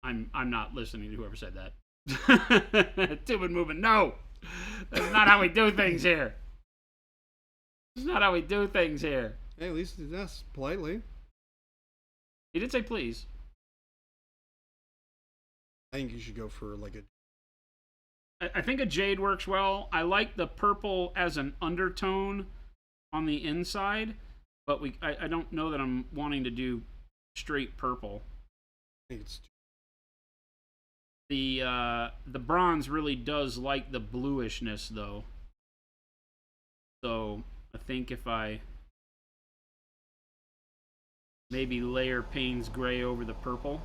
I'm not listening to whoever said that. Stupid movement. No! That's not how we do things here. That's not how we do things here. Hey, at least he asked politely. He did say please. I think you should go for like a... I think a jade works well. I like the purple as an undertone on the inside, but I don't know that I'm wanting to do straight purple. I think it's... The bronze really does like the bluishness though. So I think if I maybe layer Payne's gray over the purple.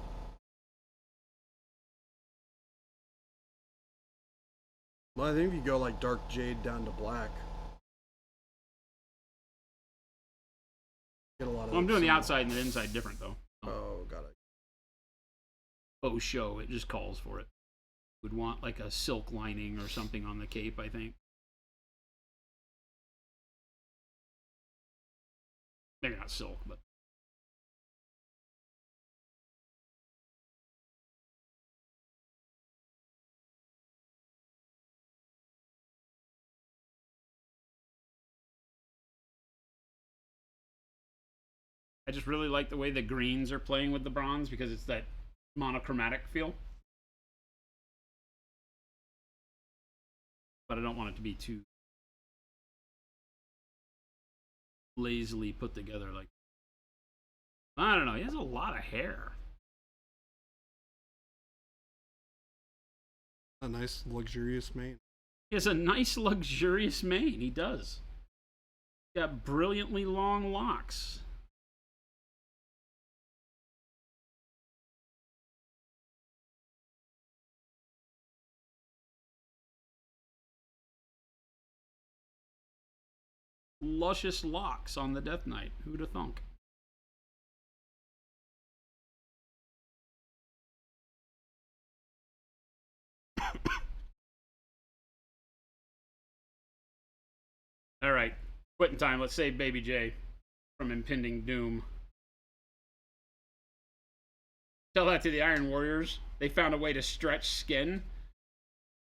Well, I think if you go like dark jade down to black, get a lot of... Well, I'm doing the outside and the inside different though. Oh, got it. Faux show, it just calls for it. Would want like a silk lining or something on the cape, I think. Maybe not silk, but I just really like the way the greens are playing with the bronze because it's that monochromatic feel. But I don't want it to be too lazily put together. Like, I don't know, he has a lot of hair. A nice luxurious mane. He has a nice luxurious mane, he does. He's got brilliantly long locks. Luscious locks on the Death Knight. Who'd have thunk? All right, quitting time. Let's save Baby J from impending doom. Tell that to the Iron Warriors. They found a way to stretch skin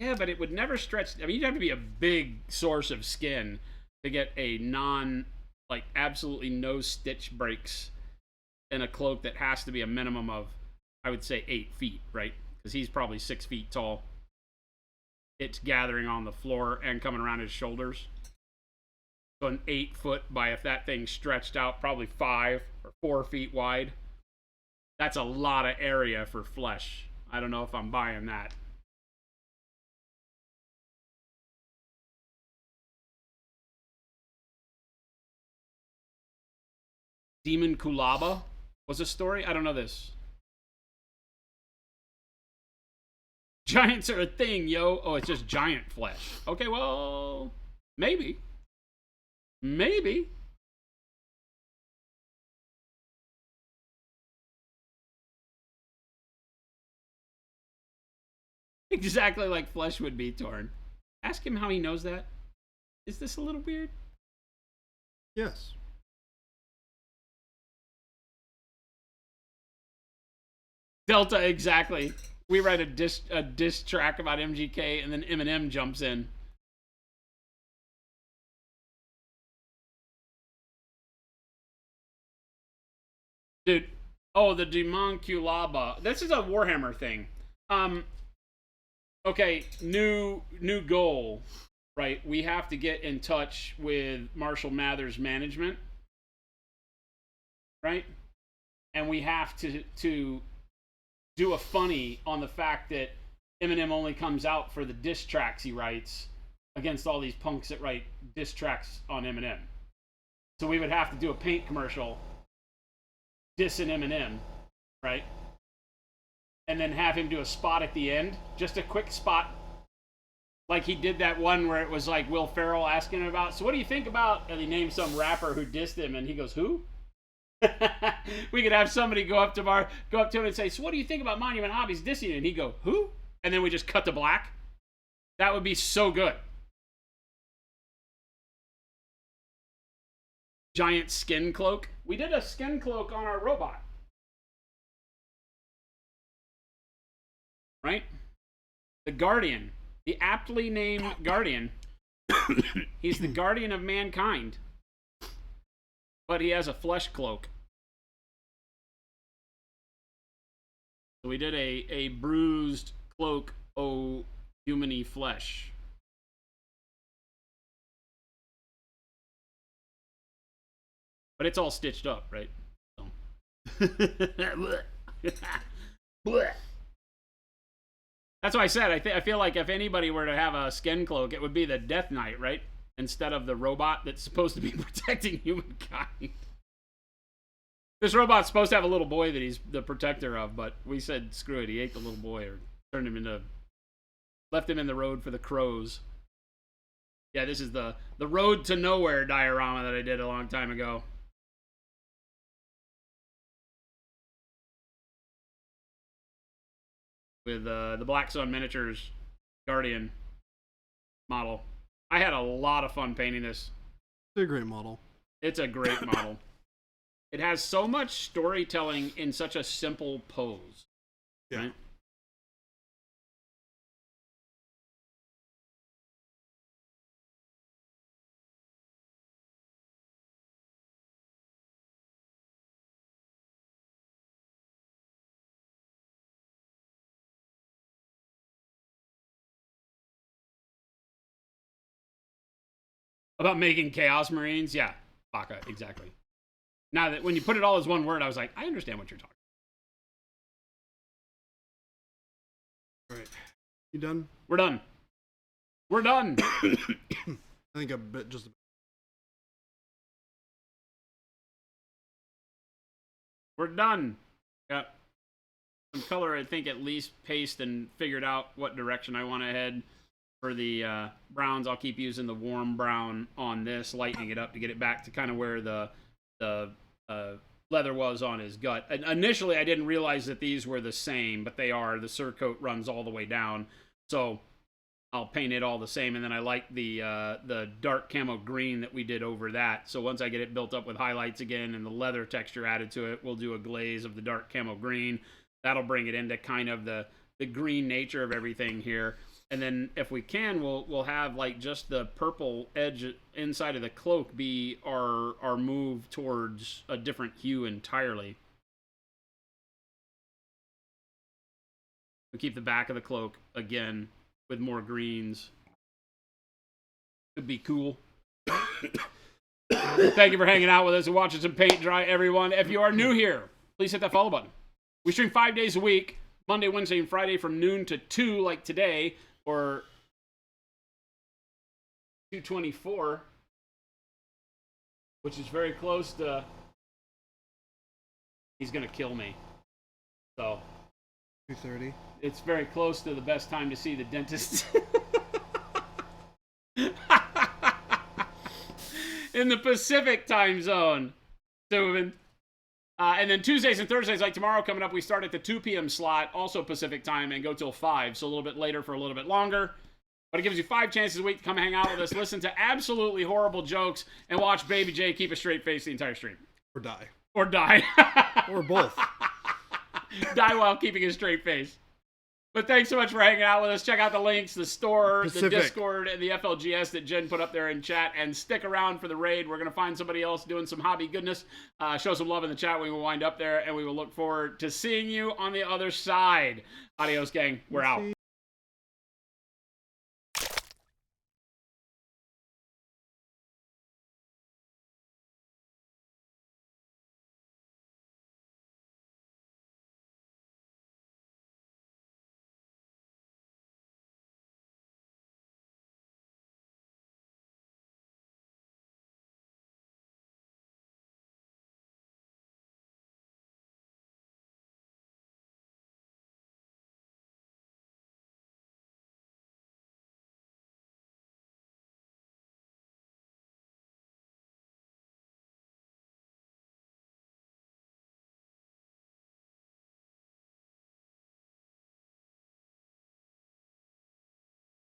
Yeah, but it would never stretch. I mean, you'd have to be a big source of skin to get a like absolutely no stitch breaks in a cloak that has to be a minimum of, I would say, 8 feet, right? Because he's probably 6 feet tall. It's gathering on the floor and coming around his shoulders. So an 8 foot by, if that thing stretched out, probably 5 or 4 feet wide. That's a lot of area for flesh. I don't know if I'm buying that. Demon Kulaba was a story? I don't know this. Giants are a thing, yo. Oh, it's just giant flesh. Okay, well, maybe. Maybe. Exactly like flesh would be torn. Ask him how he knows that. Is this a little weird? Yes. Delta, exactly. We write a diss track about MGK, and then Eminem jumps in. Dude, oh, the Demon Kulaba. This is a Warhammer thing. Okay, new goal, right? We have to get in touch with Marshall Mathers management, right? And we have to do a funny on the fact that Eminem only comes out for the diss tracks he writes against all these punks that write diss tracks on Eminem. So we would have to do a paint commercial dissing Eminem, right? And then have him do a spot at the end, just a quick spot, like he did that one where it was like Will Ferrell asking him about, so what do you think about, and he named some rapper who dissed him, and he goes, who? We could have somebody go up to him and say, so what do you think about Monument Hobbies dissing you? And he'd go, who? And then we just cut to black. That would be so good. Giant skin cloak. We did a skin cloak on our robot. Right? The Guardian. The aptly named Guardian. He's the guardian of mankind. But he has a flesh cloak. So we did a bruised cloak, oh, human-y flesh. But it's all stitched up, right? So. That's why I said I feel like if anybody were to have a skin cloak, it would be the Death Knight, right? Instead of the robot that's supposed to be protecting humankind. This robot's supposed to have a little boy that he's the protector of, but we said screw it. He ate the little boy or left him in the road for the crows. Yeah, this is the road to nowhere diorama that I did a long time ago. With the Black Sun Miniatures Guardian model. I had a lot of fun painting this. It's a great model. It's a great model. It has so much storytelling in such a simple pose. Yeah. Right? About making Chaos Marines? Yeah, Baka, exactly. Now that when you put it all as one word, I was like, I understand what you're talking All right. You done? We're done. We're done. I think a bit just. We're done. Got some color, I think, at least paste and figured out what direction I want to head. For the browns, I'll keep using the warm brown on this, lightening it up to get it back to kind of where the leather was on his gut. And initially, I didn't realize that these were the same, but they are. The surcoat runs all the way down, so I'll paint it all the same. And then I like the dark camo green that we did over that. So once I get it built up with highlights again and the leather texture added to it, we'll do a glaze of the dark camo green. That'll bring it into kind of the green nature of everything here. And then if we can, we'll have like just the purple edge inside of the cloak be our move towards a different hue entirely. We keep the back of the cloak again with more greens. Could be cool. Thank you for hanging out with us and watching some paint dry, everyone. If you are new here, please hit that follow button. We stream 5 days a week, Monday, Wednesday, and Friday from noon to 2 like today, or 2:24, which is very close to... He's going to kill me. So... 2:30. It's very close to the best time to see the dentist. In the Pacific time zone. Suvin. And then Tuesdays and Thursdays, like tomorrow coming up, we start at the 2 p.m. slot, also Pacific time, and go till 5, so a little bit later for a little bit longer. But it gives you 5 chances a week to come hang out with us, listen to absolutely horrible jokes, and watch Baby J keep a straight face the entire stream. Or die. Or die. Or both. Die while keeping a straight face. But thanks so much for hanging out with us. Check out the links, the store, Pacific. the Discord, and the FLGS that Jen put up there in chat. And stick around for the raid. We're going to find somebody else doing some hobby goodness. Show some love in the chat when we wind up there. And we will look forward to seeing you on the other side. Adios, gang. We're out.